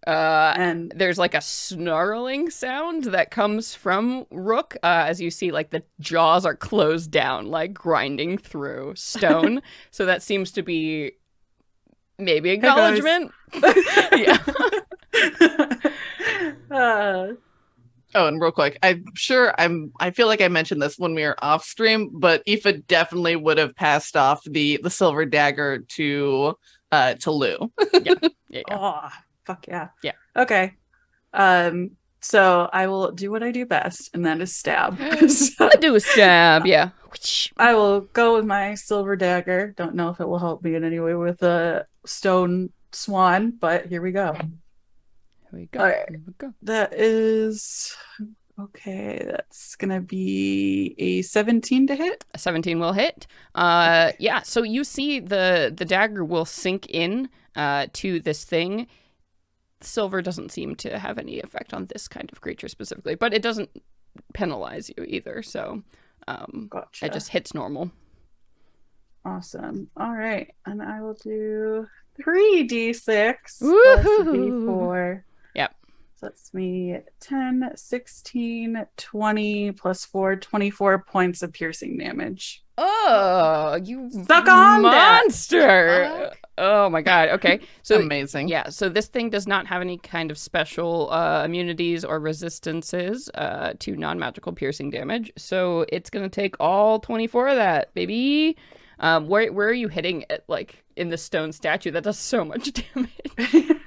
And there's like a snarling sound that comes from Rook as you see like the jaws are closed down, like grinding through stone. So that seems to be maybe acknowledgement. Yeah. Oh, and real quick, I feel like I mentioned this when we were off stream, but Aoife definitely would have passed off the silver dagger to Lou. Yeah. Oh, fuck yeah. Yeah. Okay. So I will do what I do best, and that is stab. So do a stab, yeah. I will go with my silver dagger. Don't know if it will help me in any way with a stone swan, but here we go. Here we go. All right. Here we go. That is okay. That's gonna be a 17 to hit. A 17 will hit. Yeah. So you see the dagger will sink in to this thing. Silver doesn't seem to have any effect on this kind of creature specifically, but it doesn't penalize you either. So Gotcha. it just hits normal. Awesome. All right, and I will do 3d6 Woohoo! plus d4. Yep. So that's me 10, 16, 20 plus 4, 24 points of piercing damage. Oh, you Suck on that. monster! Oh my god. Okay. So Amazing. Yeah. So this thing does not have any kind of special immunities or resistances to non-magical piercing damage. So it's gonna take all 24 of that, baby. Where are you hitting it? Like in the stone statue that does so much damage.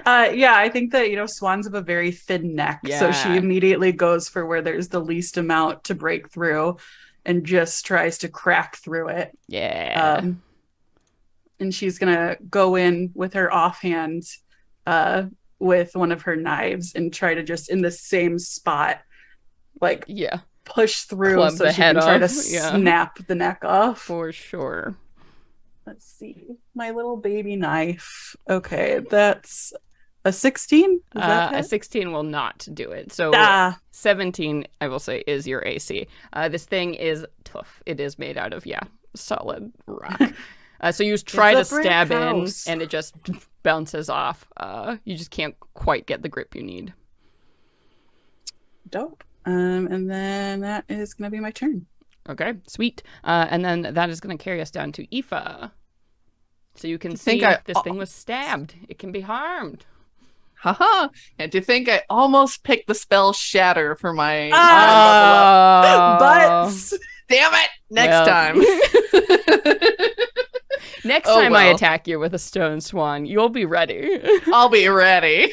Yeah, I think that, swans have a very thin neck. So she Yeah. immediately goes for where there's the least amount to break through and just tries to crack through it. Yeah. And she's going to go in with her offhand with one of her knives and try to just in the same spot, like Yeah. push through Club so the she head can try to off. Yeah. snap the neck off. For sure. Let's see. My little baby knife. Okay, that's A 16? Does that A hit? 16 will not do it. So Ah, 17, I will say, is your AC. This thing is tough. It is made out of, solid rock. So you try to It's a brick stab house. in, and it just bounces off. You just can't quite get the grip you need. dope. And then that is going to be my turn. Okay, sweet. And then that is going to carry us down to Aoife. So you can see this thing was stabbed. It can be harmed. Haha. And to think I almost picked the spell Shatter for my Oh. But damn it! Next Well. time. Next Oh, time I well. attack you with a stone swan, you'll be ready. I'll be ready.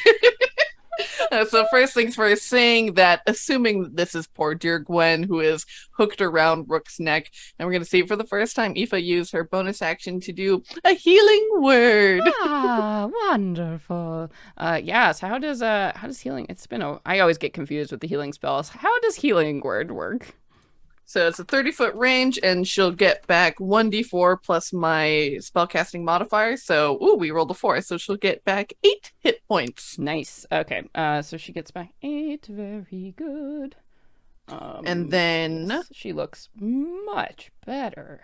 So first things first, saying that, assuming that this is poor dear Gwen, who is hooked around Rook's neck, and we're going to see for the first time Aoife use her bonus action to do a healing word. Ah, wonderful. So how does healing? I always get confused with the healing spells. How does healing word work? So it's a 30-foot range, and she'll get back 1d4 plus my spellcasting modifier. So, we rolled a 4, so she'll get back 8 hit points. Nice. Okay. So she gets back 8. Very good. And then yes, she looks much better.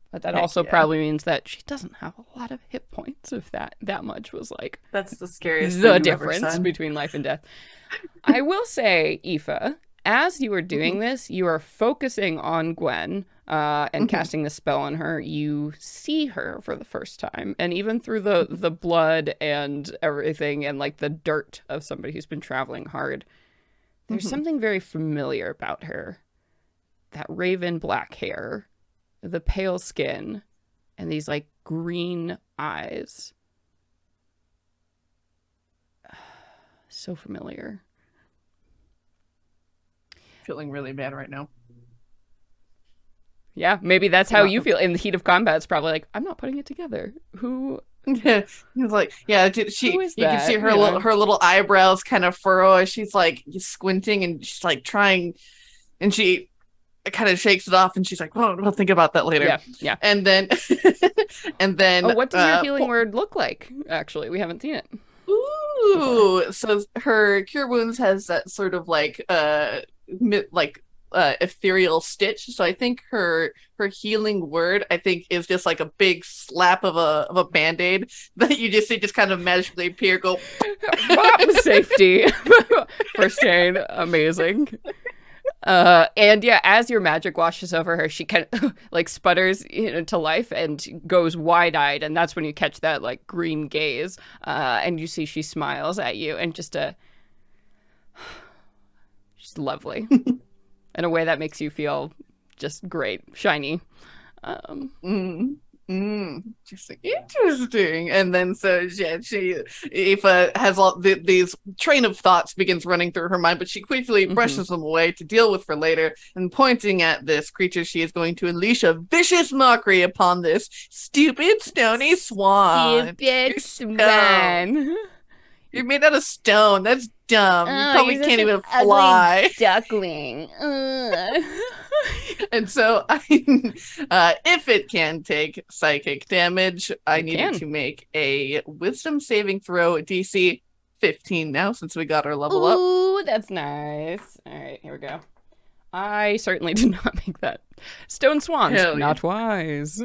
But that Heck also yeah. probably means that she doesn't have a lot of hit points. If that much was like that's the scariest the thing you've ever difference said. between life and death. I will say, Aoife, as you are doing this, you are focusing on Gwen and casting the spell on her. You see her for the first time. And even through the blood and everything and like the dirt of somebody who's been traveling hard, there's something very familiar about her. That raven black hair, the pale skin, and these like green eyes. So familiar. feeling really bad right now. Yeah, maybe that's how you feel in the heat of combat. It's probably like, I'm not putting it together. Who? Yeah, he's like, yeah. You can that? see her Yeah. her little eyebrows kind of furrow as she's like squinting, and she's like trying, and she kind of shakes it off, and she's like, "Oh, we'll think about that later." Yeah. And then, Oh, what does your healing word look like? Actually, we haven't seen it. Ooh, so her cure wounds has that sort of like ethereal stitch. So I think her healing word, I think, is just like a big slap of a band-aid that you just see just kind of magically appear, go Safety. First aid, amazing. And yeah, as your magic washes over her, she kind of like sputters to life and goes wide-eyed, and that's when you catch that like green gaze, and you see she smiles at you, and she's lovely in a way that makes you feel just great, shiny. Interesting. And then so Aoife has all these train of thoughts begins running through her mind, but she quickly brushes them away to deal with for later. And pointing at this creature, she is going to unleash a vicious mockery upon this stupid stony swan. Stupid swan. You're made out of stone. That's dumb. You probably you're can't such even an fly. ugly duckling. And so, if it can take psychic damage, I need it to make a wisdom saving throw DC 15 now, since we got our level up. Ooh, that's nice. All right, here we go. I certainly did not make that. Stone swans, Hell yeah. not wise.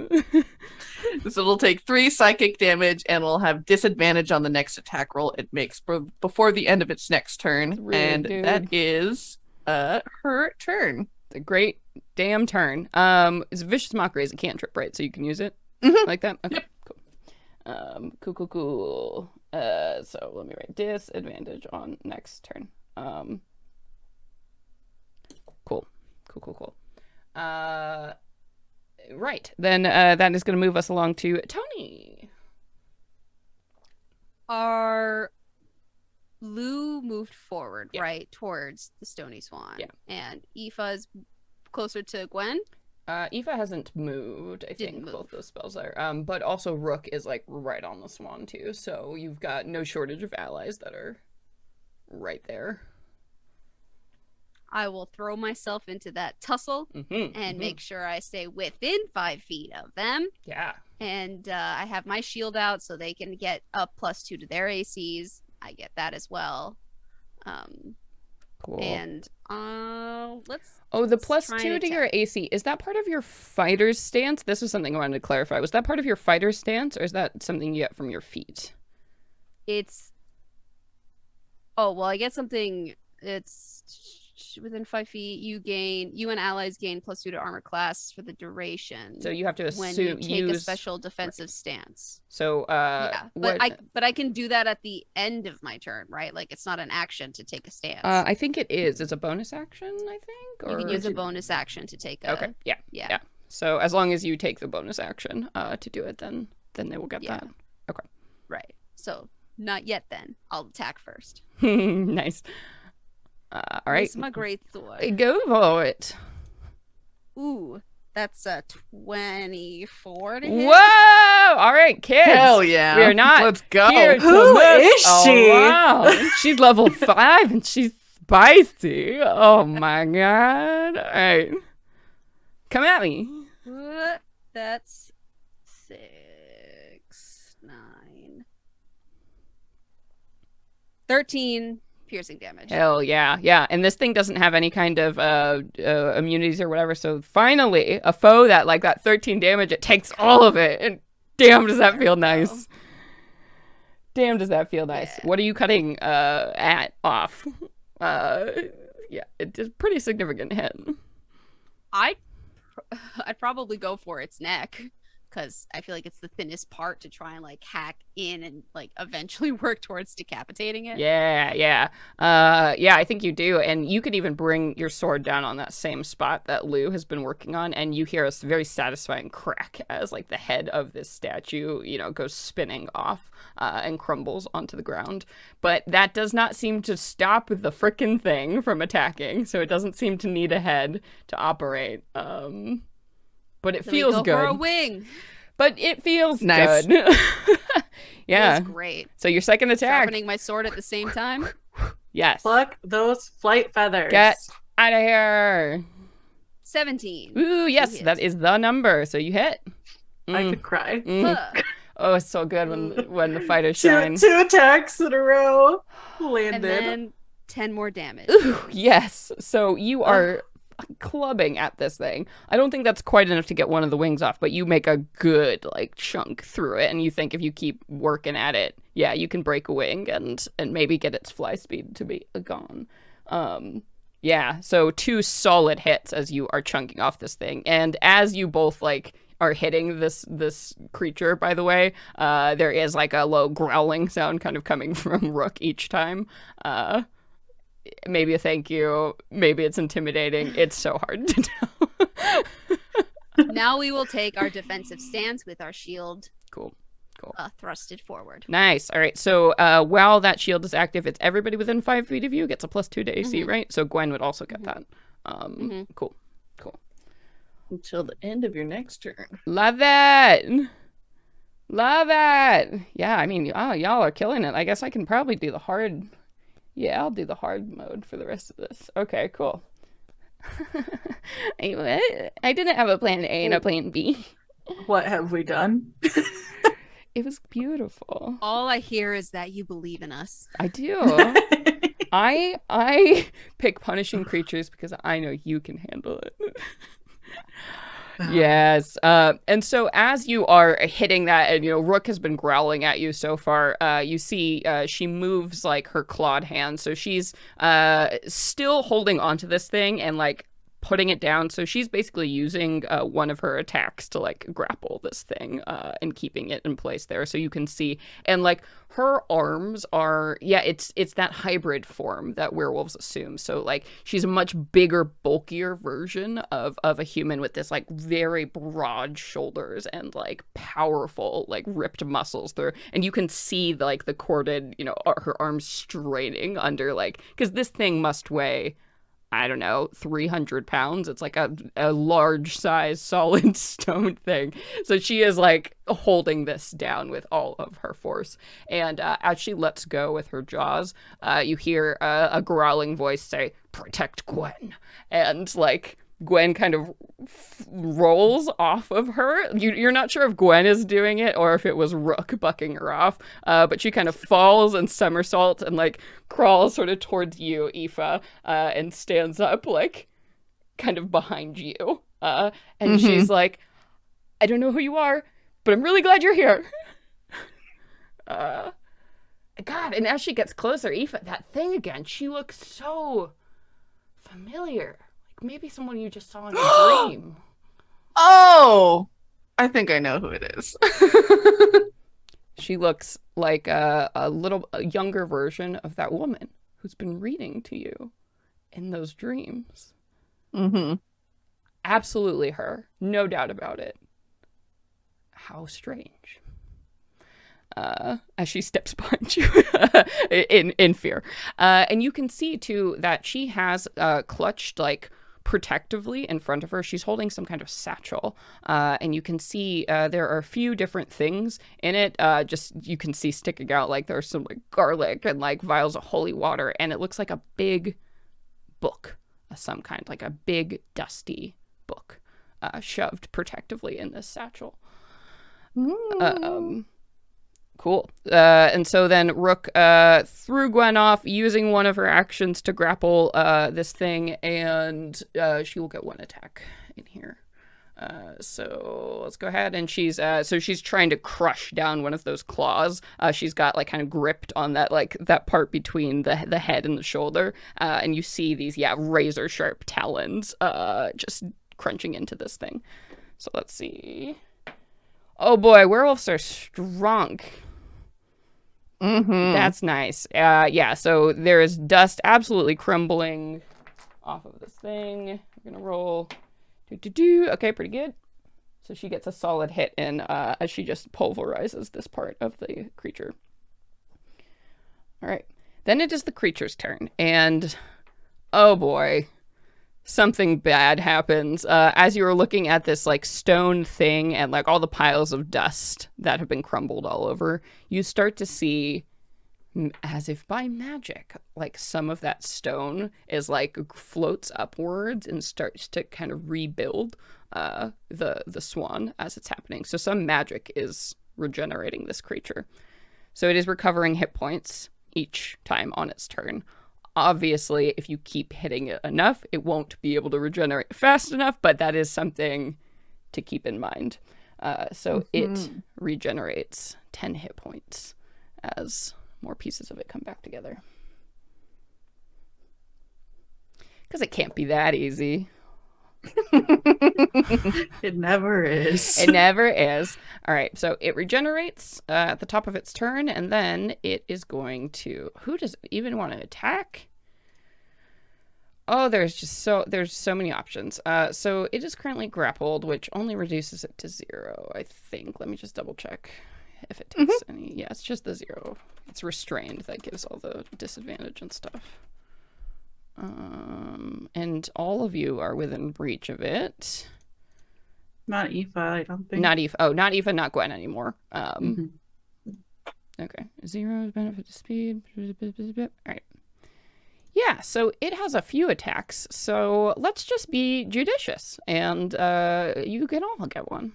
So it'll take 3 psychic damage, and will have disadvantage on the next attack roll it makes before the end of its next turn. Really and good. that is her turn. It's a great damn turn. It's vicious mockery is a cantrip, right? So you can use it like that? Okay, Yep. Cool. Cool. So let me write disadvantage on next turn. Cool. Right. Then that is going to move us along to Tony. Our Lou moved forward, Yeah. right, towards the Stony Swan. Yeah. And Aoife's closer to Gwen. Aoife hasn't moved. I Didn't think move. both those spells are. But also Rook is like right on the swan too. So you've got no shortage of allies that are right there. I will throw myself into that tussle and make sure I stay within 5 feet of them. Yeah. And I have my shield out so they can get up +2 to their ACs. I get that as well. Cool. And let's Oh, the plus try 2 and to your attack. AC, is that part of your fighter's stance? This was something I wanted to clarify. Was that part of your fighter's stance, or is that something you get from your feet? It's oh well, I get something. It's within 5 feet. You and allies gain +2 to armor class for the duration. So you have to when you assume take a special defensive stance. So Yeah, what? but I can do that at the end of my turn, right? Like it's not an action to take a stance. I think it is. It's a bonus action, I think. You can or- use a bonus action to take a. Okay. Yeah. Yeah. So as long as you take the bonus action to do it, then they will get Yeah. that. Okay. Right. So not yet. Then I'll attack first. Nice. All right. Use my great sword. Go for it. Ooh, that's a 24 to hit. Whoa! All right, kids. Hell yeah. We are not Let's go. here to Who mess is she? around. She's level 5 and she's spicy. Oh my god. All right. Come at me. That's 6, 9, 13 piercing damage. Hell yeah. Yeah. And this thing doesn't have any kind of immunities or whatever. So finally, a foe that, like, that 13 damage, it takes all of it. And damn, does that feel nice. Damn, does that feel nice. Yeah. What are you cutting off? Yeah, it's a pretty significant hit. I'd probably go for its neck because I feel like it's the thinnest part to try and like hack in and like eventually work towards decapitating it. Yeah. I think you do. And you could even bring your sword down on that same spot that Lou has been working on, and you hear a very satisfying crack as like the head of this statue, goes spinning off and crumbles onto the ground. But that does not seem to stop the frickin' thing from attacking, so it doesn't seem to need a head to operate. But it So we feels go good. for a wing. But it feels Nice. good. Yeah. Feels great. So your second attack. Sharpening my sword at the same time. Yes. Pluck those flight feathers. Get out of here. 17. Ooh, yes, hit. that is the number. So you hit. I Mm, could cry. mm. Huh. Oh, it's so good when the fighters Two, shine. two attacks in a row And landed. then 10 more damage. Ooh, yes. So you are clubbing at this thing. I don't think that's quite enough to get one of the wings off, but you make a good like chunk through it, and you think if you keep working at it, yeah, you can break a wing and maybe get its fly speed to be gone. Yeah, so 2 solid hits as you are chunking off this thing, and as you both like are hitting this creature, by the way, there is like a low growling sound kind of coming from Rook each time. Maybe a thank you, maybe it's intimidating. It's so hard to tell. Now we will take our defensive stance with our shield Cool. thrusted forward. Nice. All right. So while that shield is active, it's everybody within 5 feet of you gets a +2 to AC, right? So Gwen would also get that. Cool. Until the end of your next turn. Love it. Love it. Yeah, I mean, y'all are killing it. I guess I can probably do the hard. Yeah, I'll do the hard mode for the rest of this. Okay, cool. I didn't have a plan A and a plan B. What have we done? It was beautiful. All I hear is that you believe in us. I do. I pick punishing creatures because I know you can handle it. Yes. And so as you are hitting that, and Rook has been growling at you so far, you see she moves like her clawed hand. So she's still holding onto this thing and like putting it down. So she's basically using one of her attacks to like grapple this thing and keeping it in place there. So you can see, and like her arms are, it's that hybrid form that werewolves assume. So like she's a much bigger, bulkier version of a human with this like very broad shoulders and like powerful like ripped muscles there. And you can see like the corded, her arms straining under, like, because this thing must weigh, I don't know, 300 pounds. It's like a large size solid stone thing. So she is like holding this down with all of her force. And as she lets go with her jaws, you hear a growling voice say, "Protect Gwen." And like Gwen kind of rolls off of her. You're not sure if Gwen is doing it or if it was Rook bucking her off, but she kind of falls and somersaults and like crawls sort of towards you, Aoife, and stands up like kind of behind you. And she's like, I don't know who you are, but I'm really glad you're here. God, and as she gets closer, Aoife, that thing again, she looks so familiar. Like maybe someone you just saw in a dream. Oh, I think I know who it is. She looks like a younger version of that woman who's been reading to you in those dreams. Absolutely her. No doubt about it. How strange. As she steps behind you in fear. And you can see, too, that she has clutched, like, protectively in front of her. She's holding some kind of satchel. And you can see there are a few different things in it. Just you can see sticking out, like, there's some, like, garlic and, like, vials of holy water. And it looks like a big book of some kind, like a big, dusty book shoved protectively in this satchel. Cool. And so then Rook threw Gwen off using one of her actions to grapple this thing, and she will get one attack in here. So let's go ahead, and she's trying to crush down one of those claws. She's got like kind of gripped on that that part between the head and the shoulder, and you see these razor sharp talons just crunching into this thing. So let's see. Oh boy, werewolves are strong. That's nice. So there is dust absolutely crumbling off of this thing. We're gonna roll. Okay, pretty good. So she gets a solid hit in as she just pulverizes this part of the creature. All right. Then it is the creature's turn, and oh boy, something bad happens. As you are looking at this like stone thing and like all the piles of dust that have been crumbled all over, you start to see, as if by magic, like some of that stone is like floats upwards and starts to kind of rebuild the swan as it's happening. So some magic is regenerating this creature. So it is recovering hit points each time on its turn. Obviously, if you keep hitting it enough, it won't be able to regenerate fast enough, but that is something to keep in mind. So it regenerates 10 hit points as more pieces of it come back together. Because it can't be that easy. It never is. It never is. All right, so it regenerates at the top of its turn, and then it is going to... Who does it even want to attack? Oh, there's so many options. So it is currently grappled, which only reduces it to 0, I think. Let me just double check if it takes any. Yeah, it's just the 0. It's restrained that gives all the disadvantage and stuff. And all of you are within reach of it. Not Aoife, I don't think. Not Aoife. Oh, not Aoife, not Gwen anymore. Okay. 0 is benefit to speed. All right. Yeah, so it has a few attacks. So let's just be judicious, and you can all get one.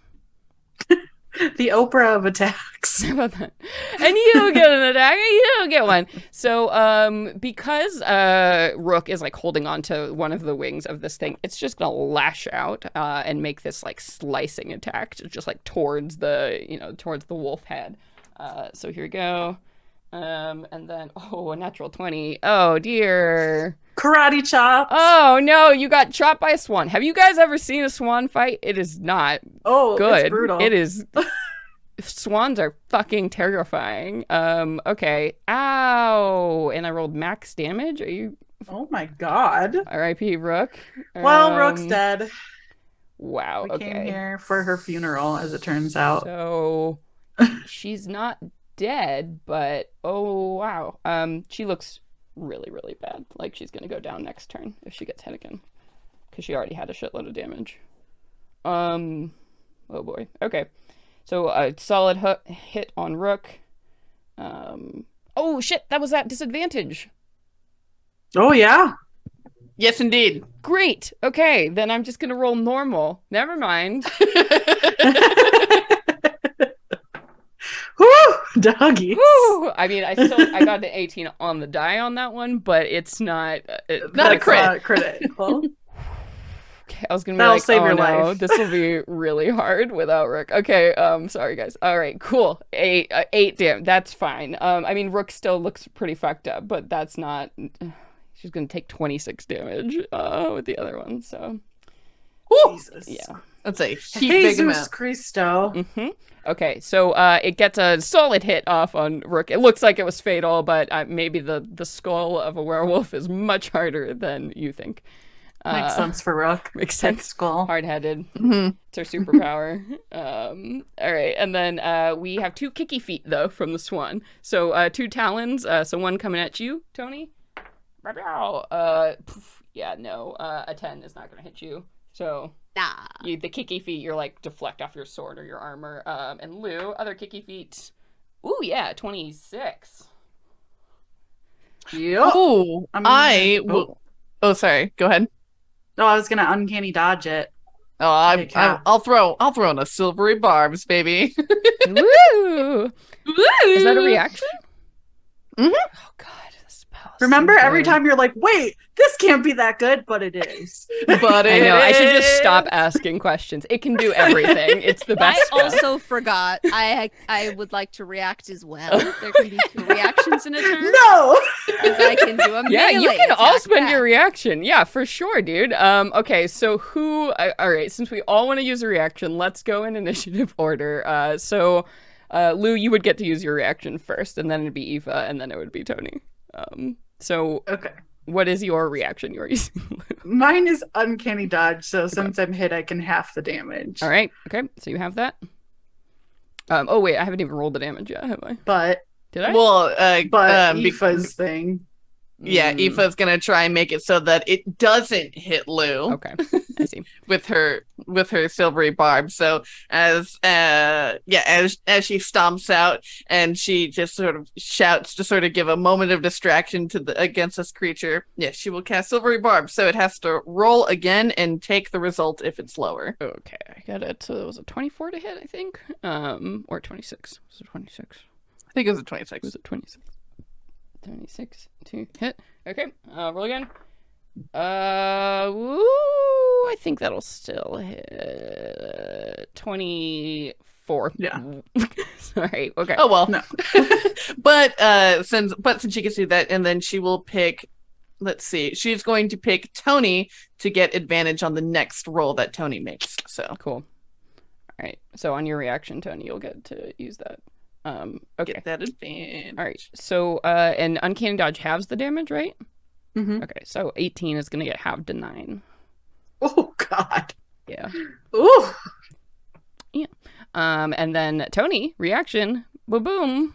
The Oprah of attacks. How about that? And you get an attack, and you get one. So because Rook is like holding on to one of the wings of this thing, it's just gonna lash out and make this like slicing attack, just like towards the wolf head. So here we go. And then a natural 20. Oh dear. Karate chops. Oh no, you got chopped by a swan. Have you guys ever seen a swan fight? It is not good. It's brutal. It is. Swans are fucking terrifying. Okay. Ow. And I rolled max damage. Are you? Oh my god. R.I.P. Rook. Well, Rook's dead. Wow. We came here for her funeral, as it turns out. So she's not dead, but oh wow. She looks really, really bad. Like she's gonna go down next turn if she gets hit again, because she already had a shitload of damage. Oh boy. Okay. So a solid hit on Rook. Oh shit! That was at disadvantage. Oh yeah. Yes, indeed. Great. Okay, then I'm just gonna roll normal. Never mind. Woo! Doggies. Woo! I mean, I got an 18 on the die on that one, but it's not Not a That's crit. not critical. Okay, I was gonna be That'll like, save oh your no, life. this will be really hard without Rook. Okay, sorry guys. All right, cool. 8 damn, that's fine. I mean, Rook still looks pretty fucked up, but that's not. She's gonna take 26 damage with the other one. So Jesus. yeah. That's a heap big Jesus amount. Christo. Mm-hmm. Okay, so it gets a solid hit off on Rook. It looks like it was fatal, but maybe the skull of a werewolf is much harder than you think. Makes sense for Rook. Makes Big sense. skull. Hard-headed. Mhm. It's our superpower. All right, and then we have 2 kicky feet though from the swan. So 2 talons. So one coming at you, Tony. Yeah, no. A 10 is not gonna hit you. So Nah. the kicky feet, you're like deflect off your sword or your armor. And Lou, other kicky feet. Ooh, yeah, 26. Yep. Oh, Oh, sorry. Go ahead. No, I was gonna uncanny dodge it. Oh, Big cat. I'll throw in a silvery barbs, baby. Woo! Is that a reaction? Mhm. Oh god, this spell. is Remember, so every good. time you're like, wait, this can't be that good, but it is. But I know. I should just is. stop asking questions. It can do everything. It's the best. I spell. also forgot. I would like to react as well. There can be 2 reactions in a turn. No! Because I can do a Yeah, you melee can all attack spend back. your reaction. Yeah, for sure, dude. Okay, so all right, since we all want to use a reaction, let's go in initiative order. So Lou, you would get to use your reaction first, and then it'd be Eva, and then it would be Tony. So Okay. what is your reaction you're using, Lou? Mine is uncanny dodge, so since I'm hit, I can half the damage. All right, okay, so you have that. Oh wait, I haven't even rolled the damage yet, have I? But Did I? Well, Aoife's thing. yeah, Mm, Aoife's gonna try and make it so that it doesn't hit Lou Okay, I see. with her silvery barb. So as she stomps out and she just sort of shouts to sort of give a moment of distraction against this creature. Yeah, she will cast silvery barb. So it has to roll again and take the result if it's lower. Okay, I got it. So it was a 24 to hit, I think. Or 26. Was it 26? I think it was a 26. Was it 26? 26 to hit. Okay, roll again. Woo, I think that'll still hit 24. Yeah. Sorry. Okay. Oh well. No. but since she can do that, and then she will pick. Let's see. She's going to pick Tony to get advantage on the next roll that Tony makes. So Cool. All right. So on your reaction, Tony, you'll get to use that. Okay. get that advantage. All right. So and uncanny dodge halves the damage, right? Mm-hmm. Okay. So 18 is gonna get halved to 9. Oh, God. Yeah. Ooh. And then Tony reaction. Boom.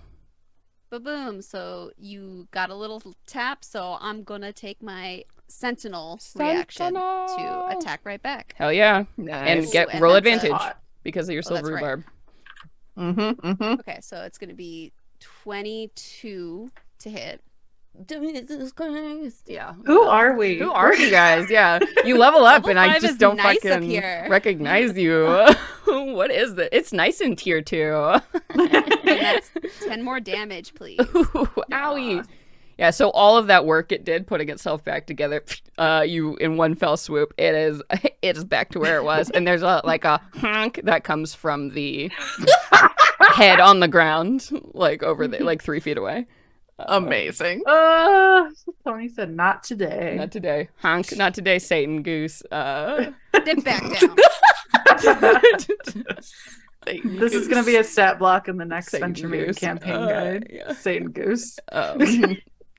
Ba-boom. So you got a little tap, so I'm gonna take my sentinel reaction to attack right back. Hell yeah. Nice. And get and roll that's a- advantage Hot. because of your Oh, that's silvery right. barb. Okay, so it's gonna be 22 to hit. Jesus Christ. Yeah. Who are we? Who are you guys? Yeah. You level up Level and I 5 just is don't nice up fucking here. recognize you. What is it? It's nice in tier 2. And that's 10 more damage, please. Ooh, owie. Yeah, so all of that work it did putting itself back together, you in one fell swoop, it is back to where it was. And there's a honk that comes from the head on the ground, like over there, like 3 feet away. Amazing. Tony said not today. Not today. Honk. Not today, Satan Goose. Dip back down. This is going to be a stat block in the next Satan Venture Maiden Goose. campaign guide. Yeah. Satan Goose.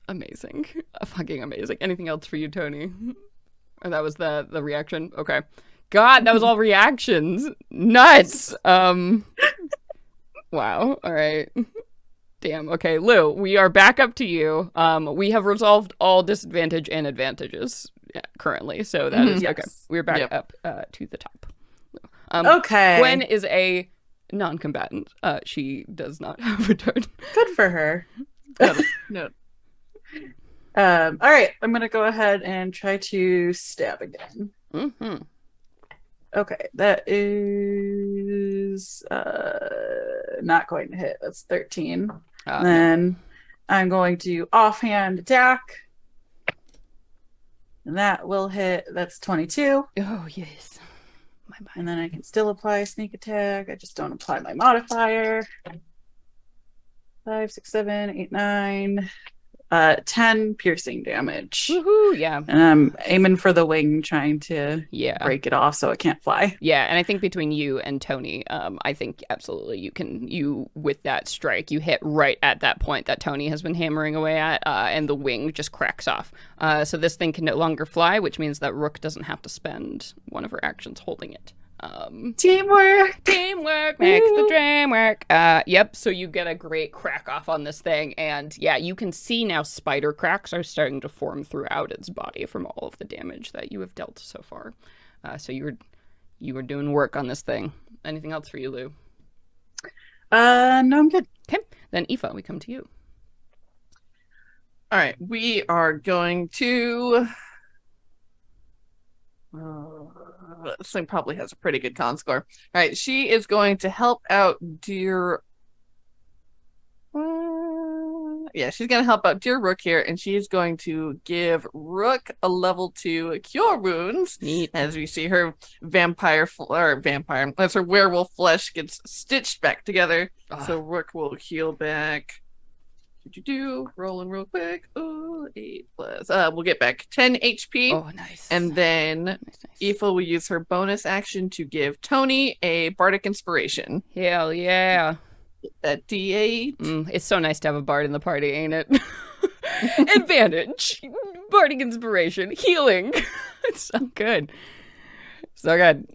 Amazing. Fucking amazing. Anything else for you, Tony? Or that was the reaction? Okay. God, that was all reactions. Nuts. Wow. All right. Damn. Okay, Lou, we are back up to you. We have resolved all disadvantage and advantages currently, so that is Yes. okay. We're back Yep. up to the top. Okay. Gwen is a non-combatant. She does not have a turn. Good for her. No. All right, I'm gonna go ahead and try to stab again. Mm-hmm. Okay, that is not going to hit. That's 13. No. Then I'm going to offhand attack. And that will hit. That's 22. Oh, yes. My mind. And then I can still apply sneak attack. I just don't apply my modifier. 5, 6, 7, 8, 9. 10 piercing damage. Woohoo, yeah. And I'm aiming for the wing, trying to Yeah. break it off so it can't fly. Yeah, and I think between you and Tony, I think absolutely you with that strike, you hit right at that point that Tony has been hammering away at, and the wing just cracks off. So this thing can no longer fly, which means that Rook doesn't have to spend one of her actions holding it. Teamwork! Teamwork makes the dream work. Yep, so you get a great crack off on this thing, and yeah, you can see now spider cracks are starting to form throughout its body from all of the damage that you have dealt so far. So you were doing work on this thing. Anything else for you, Lou? No, I'm good. Okay, then Aoife, we come to you. All right, we are going to. This thing probably has a pretty good con score. All right, she is going to help out dear. Yeah, she's going to help out dear Rook here, and she's going to give Rook a level 2 cure wounds. Neat. As we see her as her werewolf flesh gets stitched back together. So Rook will heal back. Rolling real quick. Oh, 8 plus. We'll get back 10 HP. Oh, nice. And then nice. Aoife will use her bonus action to give Tony a bardic inspiration. Hell yeah. That D8. It's so nice to have a bard in the party, ain't it? Advantage. Bardic inspiration. Healing. It's so good. So good.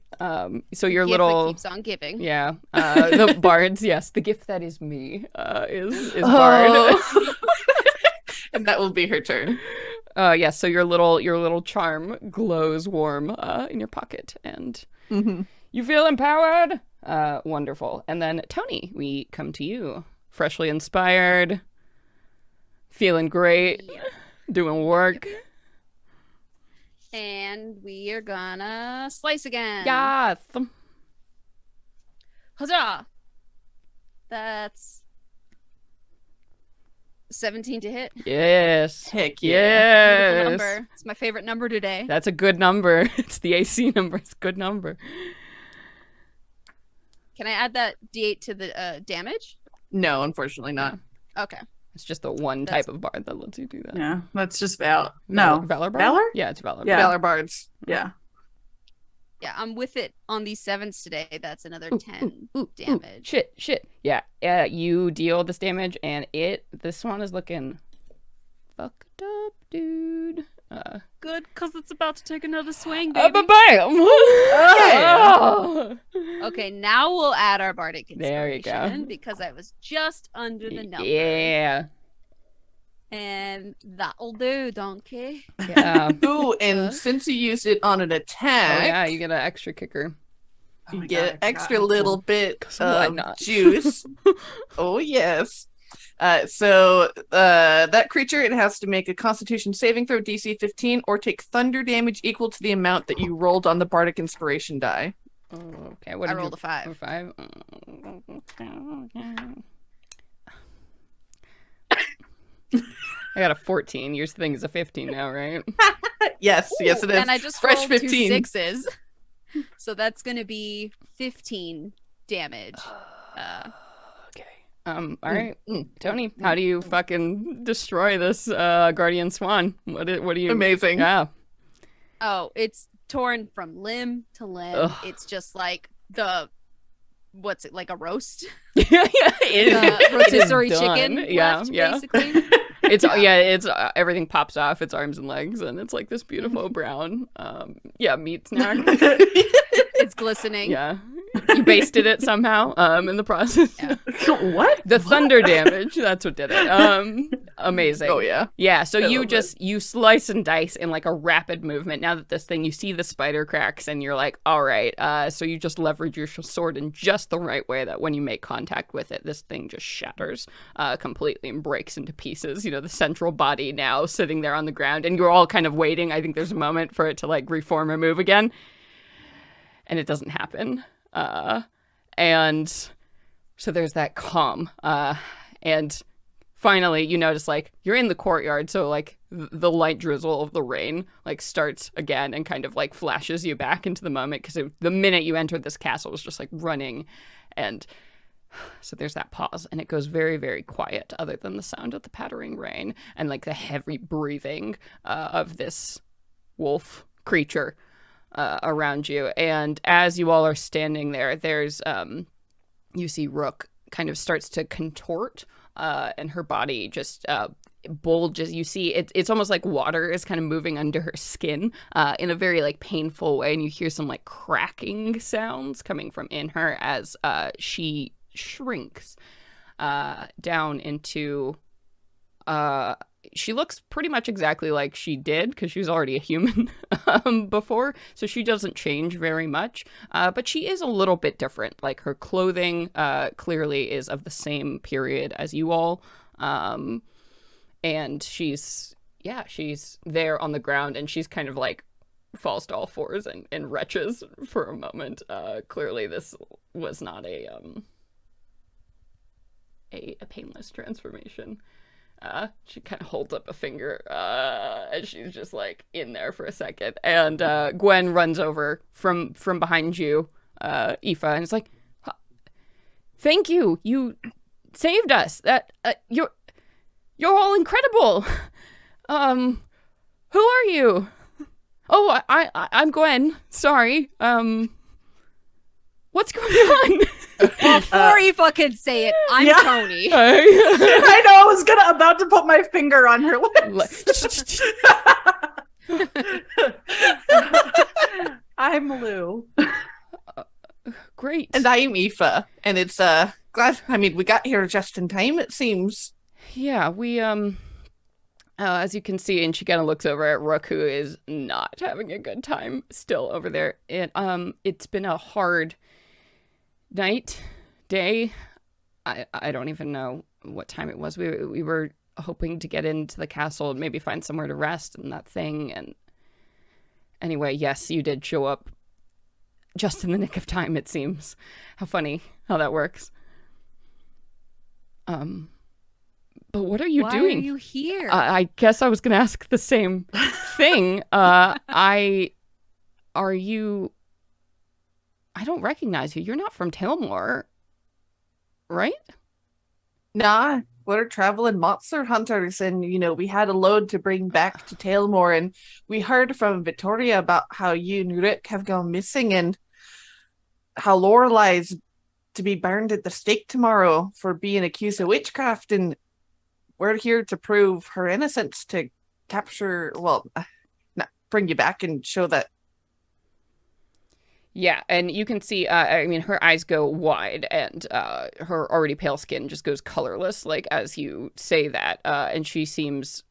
So your Gift little that keeps on giving. Yeah. The bards, yes. The gift that is me is bard. And that will be her turn. Yes, so your little charm glows warm in your pocket, and you feel empowered. Wonderful. And then Tony, we come to you, freshly inspired, feeling great, doing work. And we are gonna slice again. Yes. Huzzah! That's 17 to hit. Yes. Heck yeah. Yes. Beautiful number. It's my favorite number today. That's a good number. It's the AC number. It's a good number. Can I add that D8 to the damage? No, unfortunately not. Okay. It's just the one type of bard that lets you do that. Yeah, that's just No. Valor bard? Valor? Yeah, it's Valor. Yeah. Valor Bards. Yeah. Yeah, I'm with it on these 7s today. That's another 10 damage. Shit. Yeah, you deal this damage, and this one is looking fucked up, dude. Good, because it's about to take another swing, baby. Bam! Oh. Okay, now we'll add our bardic There you inspiration go. because I was just under the number. Yeah. And that'll do, donkey. Yeah. Ooh, and since you used it on an Oh, attack, yeah, you get an extra kicker. Oh you my get God, an I extra forgot. little bit 'Cause why of not? juice. Oh, yes. So that creature, it has to make a Constitution saving throw DC 15 or take thunder damage equal to the amount that you rolled on the bardic inspiration die. Oh, okay, what I did rolled you... a 5. A 5? I got a 14. Your thing is a 15 now, right? Yes, yes, it is. And I just Fresh rolled 15. 2 6s. So that's going to be 15 damage. Okay. All right. Mm. Tony, how do you fucking destroy this guardian swan? What do you... Amazing. Yeah. Oh, it's torn from limb to limb. Ugh. It's just like what's it, like a roast? Yeah, it is Rotisserie done. chicken Yeah, left, yeah. basically. It's everything pops off its arms and legs, and it's like this beautiful brown meat snack. It's glistening. Yeah, You basted it somehow in the process. Yeah. What? The thunder damage, that's what did it. Amazing. Oh yeah. Yeah, so I you love just you slice and dice in like a rapid movement. Now that this thing, you see the spider cracks and you're like, all right. So you just leverage your sword in just the right way that when you make contact with it, this thing just shatters completely and breaks into pieces. You know, the central body now sitting there on the ground, and you're all kind of waiting. I think there's a moment for it to like reform or move again, and it doesn't happen. And so there's that calm. And finally, you notice like you're in the courtyard, so like the light drizzle of the rain like starts again and kind of like flashes you back into the moment, because the minute you entered this castle, it was just like running. And so there's that pause, and it goes very, very quiet, other than the sound of the pattering rain and like the heavy breathing of this wolf creature around you. And as you all are standing there, there's you see Rook kind of starts to contort, and her body just bulges. You see it's almost like water is kind of moving under her skin in a very like painful way, and you hear some like cracking sounds coming from in her as she shrinks down into she looks pretty much exactly like she did, because she was already a human before, so she doesn't change very much, but she is a little bit different. Like her clothing clearly is of the same period as you all, and she's there on the ground, and she's kind of like falls to all fours and retches for a moment. Clearly this was not a painless transformation. She kind of holds up a finger, and she's just like in there for a second. And Gwen runs over from behind you, Aoife, and is like, "Thank you, you saved us. That you're all incredible. Who are you? Oh, I'm Gwen. Sorry. What's going on?" Before you fucking say it, I'm Yeah. Tony. I know, I was about to put my finger on her lips. I'm Lou. Great. And I'm Aoife. And it's glad we got here just in time, it seems. Yeah, we as you can see, and she kind of looks over at Rook, who is not having a good time still over there. It's been a hard night, day. I don't even know what time it was. We were hoping to get into the castle and maybe find somewhere to rest and that thing. And anyway, yes, you did show up just in the nick of time, it seems. How funny how that works. But what are you doing? Why are you here? I guess I was going to ask the same thing. Are you... I don't recognize you. You're not from Tailmore, right? Nah, we're traveling monster hunters, and we had a load to bring back to Tailmore, and we heard from Victoria about how you and Rick have gone missing, and how Lorelai's to be burned at the stake tomorrow for being accused of witchcraft, and we're here to prove her innocence, to capture, bring you back and show that. Yeah, and you can see, her eyes go wide, and her already pale skin just goes colorless, like, as you say that, and she seems,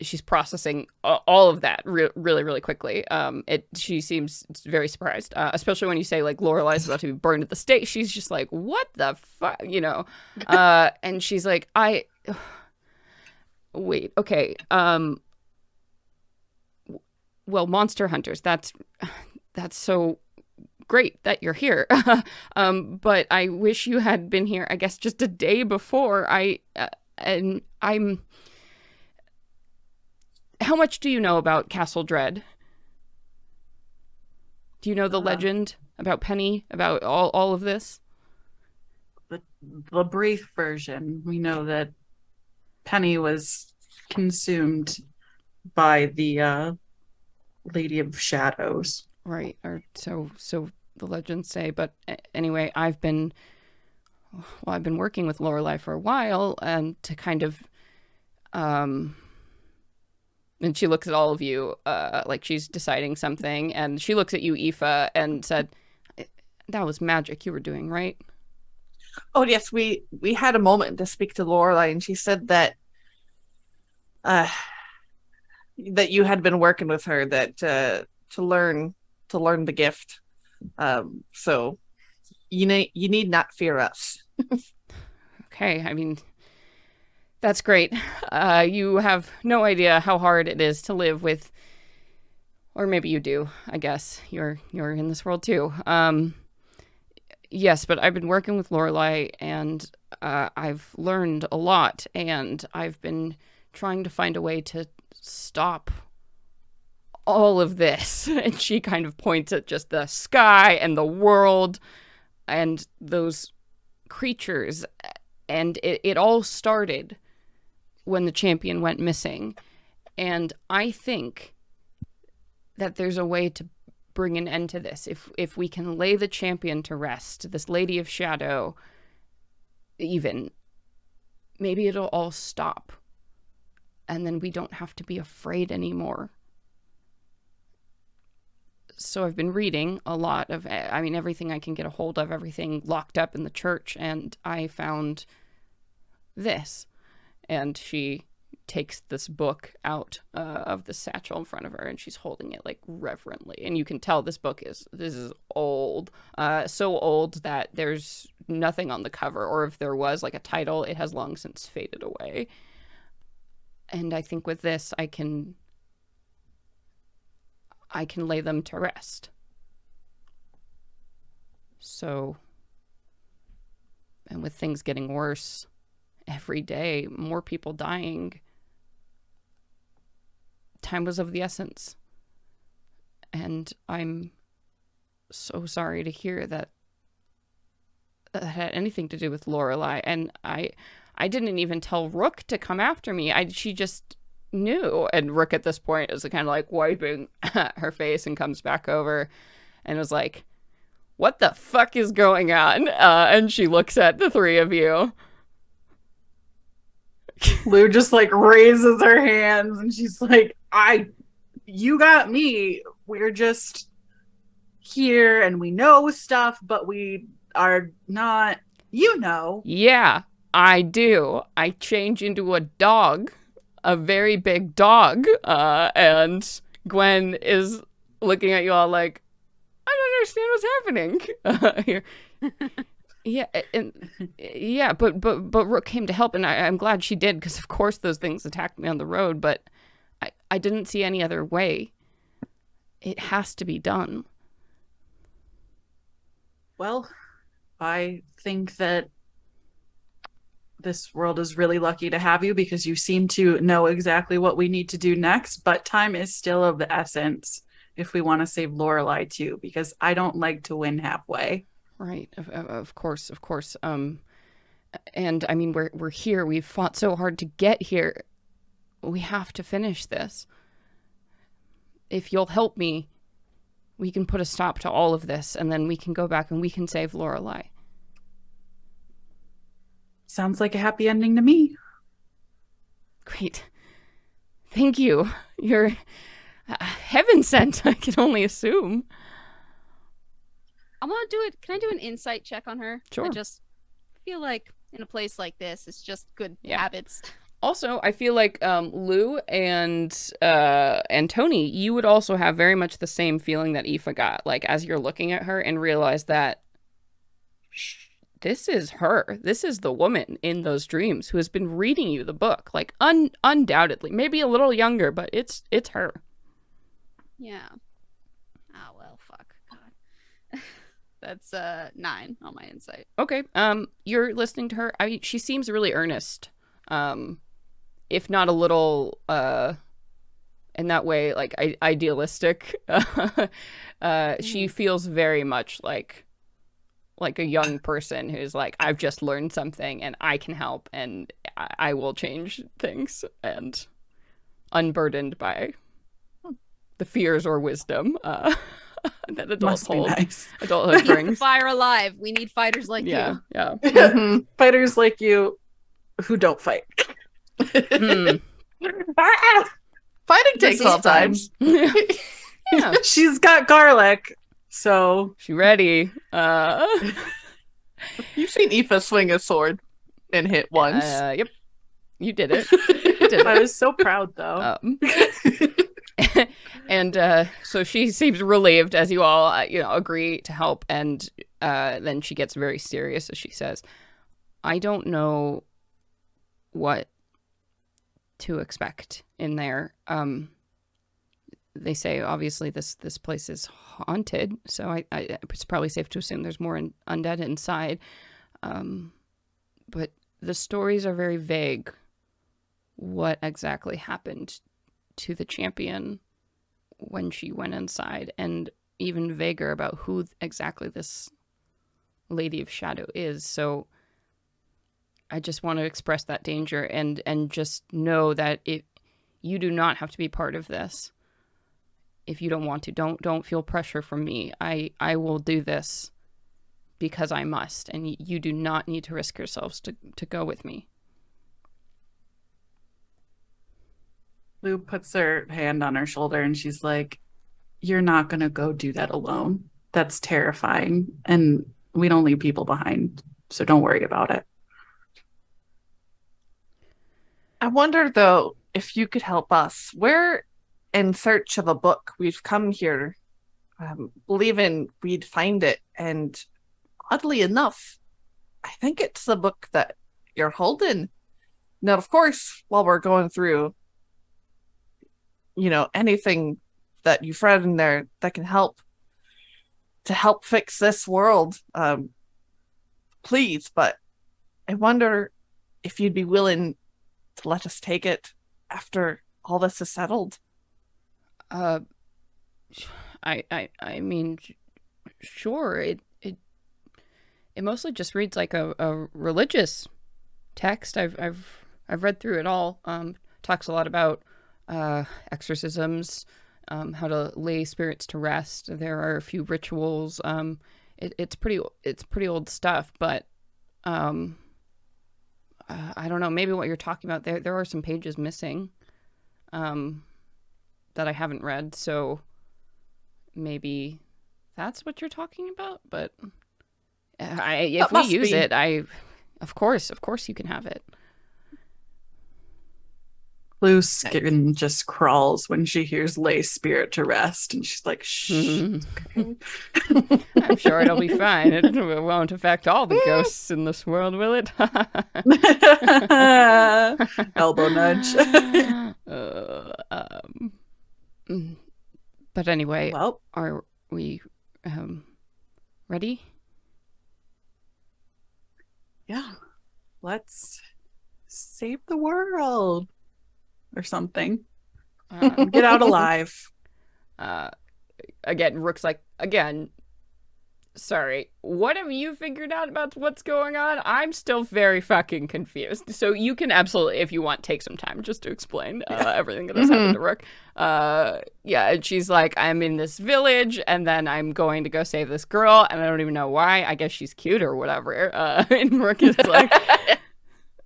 she's processing all of that really, really quickly. She seems very surprised, especially when you say, like, Lorelai's about to be burned at the stake. She's just like, what the fuck, and she's like, wait, okay, well, monster hunters, that's so great that you're here. But I wish you had been here, I guess, just a day before. And I'm... How much do you know about Castle Dread? Do you know the legend about Penny, about all of this? The brief version. We know that Penny was consumed by the Lady of Shadows. Right, or so the legends say. But anyway, I've been working with Lorelai for a while, and to kind of, and she looks at all of you, like she's deciding something, and she looks at you, Aoife, and said, That was magic you were doing, right? Oh yes, we had a moment to speak to Lorelai, and she said that that you had been working with her that to learn the gift. So you need not fear us. Okay, I mean, that's great. You have no idea how hard it is to live with, or maybe you do. I guess you're in this world too. Yes, but I've been working with Lorelai, and I've learned a lot, and I've been trying to find a way to stop all of this. And she kind of points at just the sky and the world and those creatures. And it all started when the champion went missing. And I think that there's a way to bring an end to this. If we can lay the champion to rest, this Lady of Shadow, even, maybe it'll all stop. And then we don't have to be afraid anymore. So I've been reading a lot of, I mean, everything I can get a hold of, everything locked up in the church, and I found this. And she takes this book out of the satchel in front of her, and she's holding it like reverently. And you can tell this is old, so old that there's nothing on the cover, or if there was like a title, it has long since faded away. And I think with this, I can lay them to rest. So, and with things getting worse every day, more people dying, time was of the essence. And I'm so sorry to hear that had anything to do with Lorelai. And I didn't even tell Rook to come after me. She just knew. And Rook at this point is kind of like wiping her face and comes back over and was like, what the fuck is going on? And she looks at the three of you. Lou just like raises her hands and she's like, you got me. We're just here and we know stuff, but we are not, Yeah, I do. I change into a dog, a very big dog. And Gwen is looking at you all like, I don't understand what's happening here. But Rook came to help, and I'm glad she did, because of course those things attacked me on the road, but I didn't see any other way. It has to be done. Well, I think that this world is really lucky to have you, because you seem to know exactly what we need to do next, but time is still of the essence if we want to save Lorelai too, because I don't like to win halfway. Right, of course. And I mean, we're here. We've fought so hard to get here. We have to finish this. If you'll help me, we can put a stop to all of this, and then we can go back and we can save Lorelai. Sounds like a happy ending to me. Great. Thank you. You're heaven sent, I can only assume. I want to do it. Can I do an insight check on her? Sure. I just feel like in a place like this, it's just good habits. Also, I feel like Lou and Tony, you would also have very much the same feeling that Aoife got, like as you're looking at her and realize that this is her. This is the woman in those dreams who has been reading you the book, like undoubtedly, maybe a little younger, but it's her. Yeah. Oh well, fuck. God. That's 9 on my insight. Okay. You're listening to her. I mean, she seems really earnest. If not a little in that way, like idealistic. She feels very much like a young person who's like, I've just learned something and I can help and I will change things, and unburdened by the fears or wisdom that adults hold. Nice. Adulthood brings. Keep the fire alive. We need fighters like you. Yeah. Mm-hmm. Fighters like you who don't fight. Mm. Fighting takes all times. Yeah. She's got garlic, So She ready. You've seen Aoife swing a sword and hit once. Yep. You did it. You did I it. was so proud, though. And so she seems relieved as you all, agree to help. And then she gets very serious as she says, I don't know what to expect in there. They say, obviously, this place is haunted. So it's probably safe to assume there's more undead inside. But the stories are very vague. What exactly happened to the champion when she went inside, and even vaguer about who exactly this Lady of Shadow is. So I just want to express that danger and just know that you do not have to be part of this. If you don't want to, don't feel pressure from me. I will do this because I must, and you do not need to risk yourselves to go with me. Lou puts her hand on her shoulder and she's like, you're not going to go do that alone. That's terrifying. And we don't leave people behind. So don't worry about it. I wonder, though, if you could help us. We're in search of a book. We've come here believing we'd find it. And oddly enough, I think it's the book that you're holding. Now, of course, while we're going through, anything that you've read in there that can help fix this world, please. But I wonder if you'd be willing to let us take it after all this is settled. I mean, sure. It mostly just reads like a religious text. I've read through it all. Talks a lot about exorcisms, how to lay spirits to rest. There are a few rituals. It's pretty old stuff, but I don't know. Maybe what you're talking about there are some pages missing that I haven't read. So maybe that's what you're talking about. But if we use it, of course you can have it. Lou's skin just crawls when she hears lay spirit to rest, and she's like, shh. Okay. I'm sure it'll be fine. It won't affect all the ghosts in this world, will it? Elbow nudge. But anyway, Well, are we ready? Yeah. Let's save the world. Or something. Get out alive. Again, Rook's like, sorry, what have you figured out about what's going on? I'm still very fucking confused. So you can absolutely, if you want, take some time just to explain everything that has happened to Rook. And she's like, I'm in this village, and then I'm going to go save this girl, and I don't even know why. I guess she's cute or whatever. And Rook is like...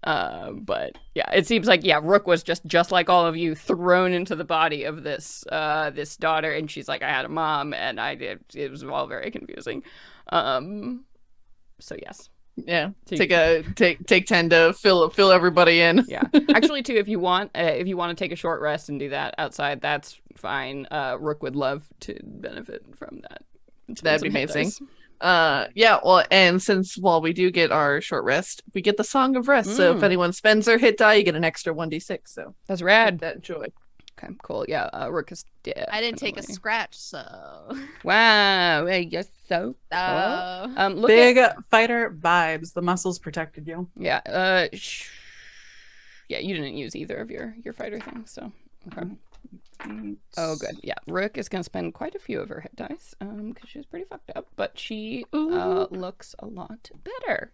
But yeah, it seems like Rook was just like all of you, thrown into the body of this daughter, and she's like, I had a mom, and it was all very confusing. So yes. Yeah. Take 10 to fill everybody in. Yeah. Actually too, if you want to take a short rest and do that outside, that's fine. Rook would love to benefit from that. That'd be amazing. Well, and since while we do get our short rest, we get the Song of Rest. So if anyone spends their hit die, you get an extra 1d6. So that's rad. That joy. Okay, cool. Yeah, Rook is dead. I didn't take a scratch, so wow, you're so cool. Look big fighter vibes. The muscles protected you. Yeah. You didn't use either of your fighter things, so okay. Oh, good. Yeah, Rook is going to spend quite a few of her hit dice because she's pretty fucked up, but she looks a lot better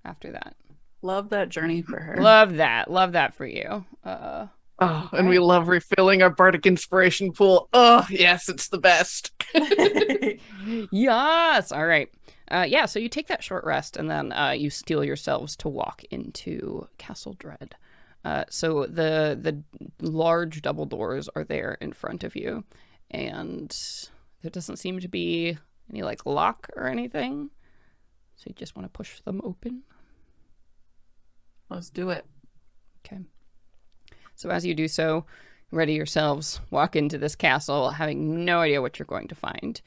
after that. Love that journey for her. Love that for you. And we love refilling our bardic inspiration pool. Oh, yes, it's the best. Yes. All right. So you take that short rest, and then you steel yourselves to walk into Castle Dread. So the large double doors are there in front of you, and there doesn't seem to be any like lock or anything. So you just want to push them open. Let's do it. Okay. So as you do so, ready yourselves, walk into this castle, having no idea what you're going to find.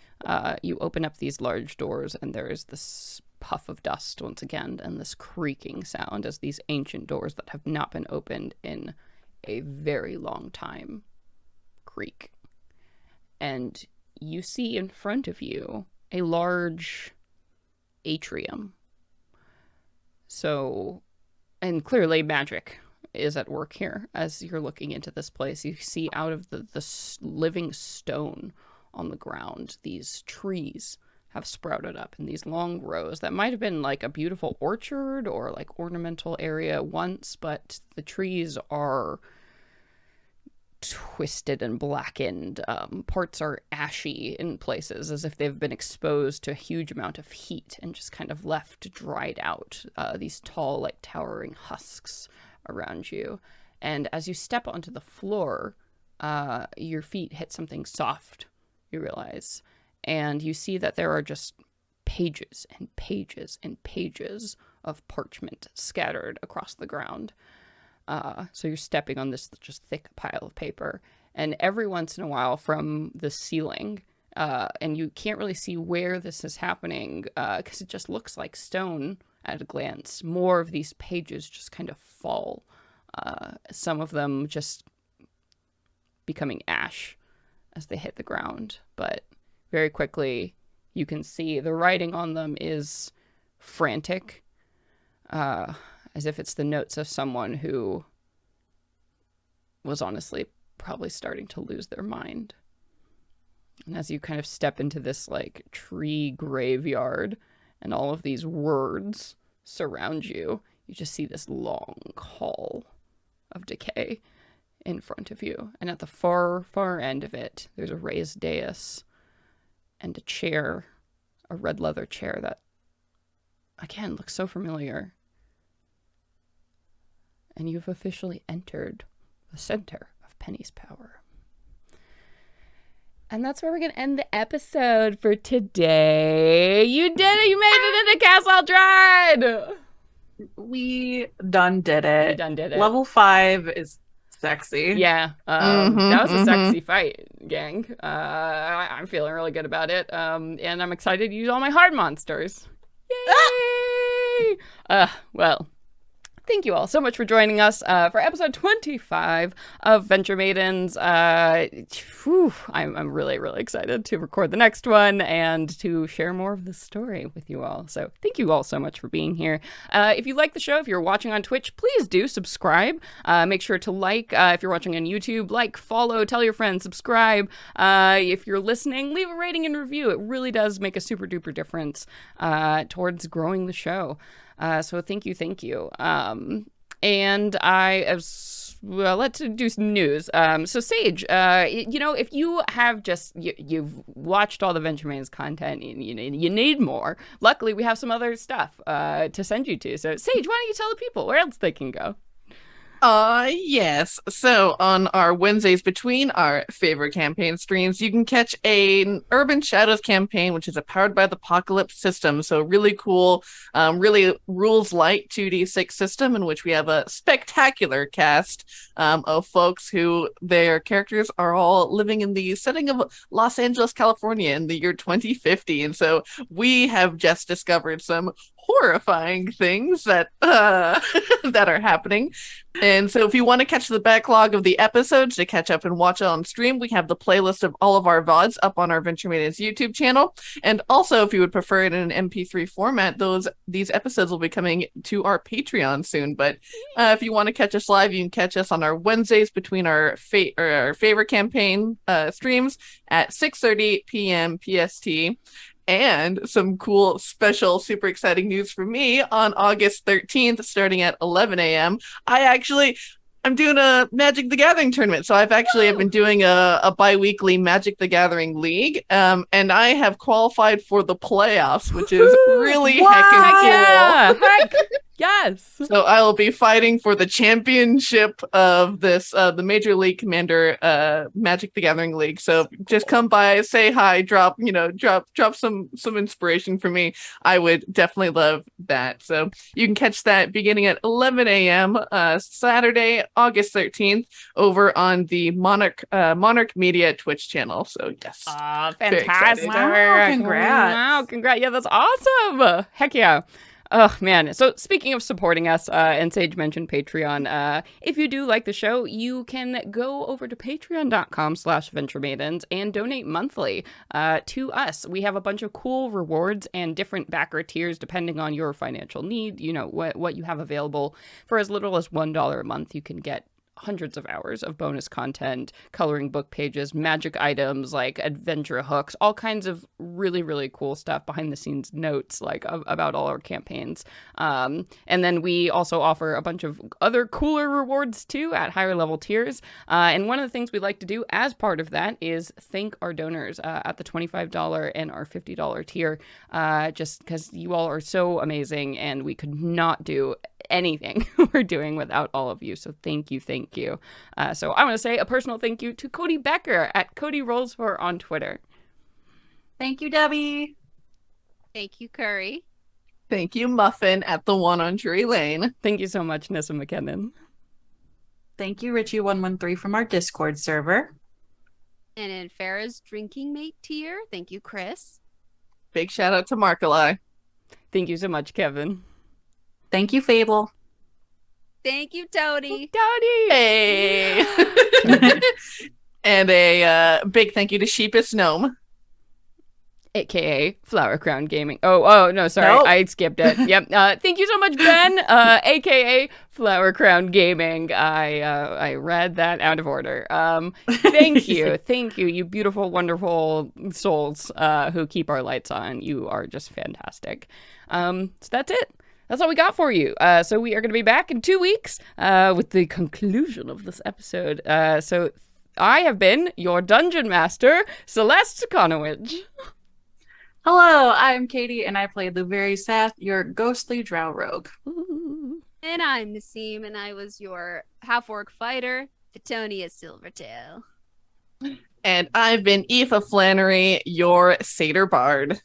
You open up these large doors, and there is this puff of dust once again, and this creaking sound as these ancient doors that have not been opened in a very long time creak. And you see in front of you a large atrium. So, and clearly magic is at work here. As you're looking into this place, you see out of the living stone on the ground, these trees have sprouted up in these long rows that might have been like a beautiful orchard or like ornamental area once, but the trees are twisted and blackened. Parts are ashy in places, as if they've been exposed to a huge amount of heat and just kind of left dried out. These tall, like towering husks around you. And as you step onto the floor, your feet hit something soft, you realize. And you see that there are just pages and pages and pages of parchment scattered across the ground. So you're stepping on this just thick pile of paper. And every once in a while from the ceiling, and you can't really see where this is happening, because it just looks like stone at a glance, more of these pages just kind of fall. Some of them just becoming ash as they hit the ground. But very quickly, you can see the writing on them is frantic, as if it's the notes of someone who was honestly probably starting to lose their mind. And as you kind of step into this like tree graveyard and all of these words surround you, you just see this long hall of decay in front of you. And at the far, far end of it, there's a raised dais and a chair, a red leather chair that, again, looks so familiar. And you've officially entered the center of Penny's power. And that's where we're going to end the episode for today. You did it! You made it into Castle Dread! We done did it. We done did it. Level 5 is sexy. Yeah, that was a sexy fight, gang. I'm feeling really good about it. And I'm excited to use all my hard monsters. Yay! Well, thank you all so much for joining us for episode 25 of Venture Maidens. I'm really, really excited to record the next one and to share more of the story with you all. So thank you all so much for being here. If you like the show, if you're watching on Twitch, please do subscribe. Make sure to like. If you're watching on YouTube, like, follow, tell your friends, subscribe. If you're listening, leave a rating and review. It really does make a super duper difference towards growing the show. So thank you. And let's do some news. So Sage, if you have you've watched all the Venture Maidens content, you need more. Luckily, we have some other stuff to send you to. So Sage, why don't you tell the people where else they can go? Yes. So on our Wednesdays between our favorite campaign streams, you can catch an Urban Shadows campaign, which is a Powered by the Apocalypse system. So really cool, really rules light 2d6 system in which we have a spectacular cast of folks who their characters are all living in the setting of Los Angeles, California in the year 2050. And so we have just discovered some horrifying things that that are happening. And so if you want to catch the backlog of the episodes to catch up and watch it on stream, we have the playlist of all of our VODs up on our Venture Maidens YouTube channel. And also, if you would prefer it in an MP3 format, these episodes will be coming to our Patreon soon. But if you want to catch us live, you can catch us on our Wednesdays between our favorite campaign streams at 6:30 p.m. PST. And some cool, special, super exciting news for me on August 13th, starting at 11 a.m. I'm doing a Magic the Gathering tournament. So I've been doing a bi-weekly Magic the Gathering league. And I have qualified for the playoffs, which is really heckin' cool. Yeah. Yes. So I will be fighting for the championship of this, the Major League Commander, Magic the Gathering League. So just come by, say hi, drop some inspiration for me. I would definitely love that. So you can catch that beginning at 11 a.m. Saturday, August 13th, over on the Monarch Media Twitch channel. So yes, very excited. Fantastic. Wow, congrats. Wow, congrats. Yeah, that's awesome. Heck yeah. Oh, man. So speaking of supporting us, and Sage mentioned Patreon, if you do like the show, you can go over to patreon.com/venturemaidens and donate monthly to us. We have a bunch of cool rewards and different backer tiers depending on your financial need, you know, what you have available. For as little as $1 a month, you can get hundreds of hours of bonus content, coloring book pages, magic items, like adventure hooks, all kinds of really, really cool stuff, behind the scenes notes, like about all our campaigns. And then we also offer a bunch of other cooler rewards too at higher level tiers. And one of the things we like to do as part of that is thank our donors at the $25 and our $50 tier, just because you all are so amazing and we could not do anything we're doing without all of you. So thank you. So I want to say a personal thank you to Cody Becker at Cody Rolls For on Twitter. Thank you, Debbie. Thank you, Curry. Thank you, Muffin, at the one on Drury Lane. Thank you so much, Nissa McKinnon. Thank you, Richie113 from our Discord server. And in Farah's drinking mate tier, thank you, Chris. Big shout out to Markali. Thank you so much, Kevin. Thank you, Fable. Thank you, Tony. Dowdy! Hey! And a big thank you to Sheepus Gnome. AKA Flower Crown Gaming. Oh, no, sorry. Nope. I skipped it. Yep. Thank you so much, Ben. AKA Flower Crown Gaming. I read that out of order. Thank you. Thank you, you beautiful, wonderful souls who keep our lights on. You are just fantastic. So that's it. That's all we got for you. So we are going to be back in 2 weeks with the conclusion of this episode. So I have been your Dungeon Master, Celeste Conowitch. Hello, I'm Katie, and I play Luveri Sath, your ghostly drow rogue. And I'm Nassim, and I was your half-orc fighter, Fitonia Silvertail. And I've been Aoife Flannery, your satyr bard.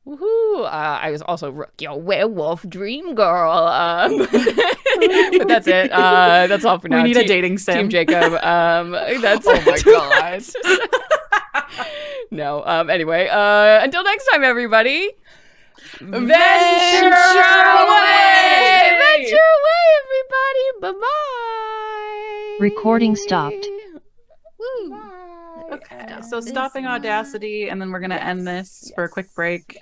Woohoo! I was also Rook, your werewolf dream girl. But that's it. That's all for now. We need a dating sim. Team Jacob. That's Oh my god. No. Anyway, until next time, everybody. Venture away! Venture away, everybody! Bye-bye! Recording stopped. Woo! Okay, so stopping Audacity, and then we're going to end this for a quick break.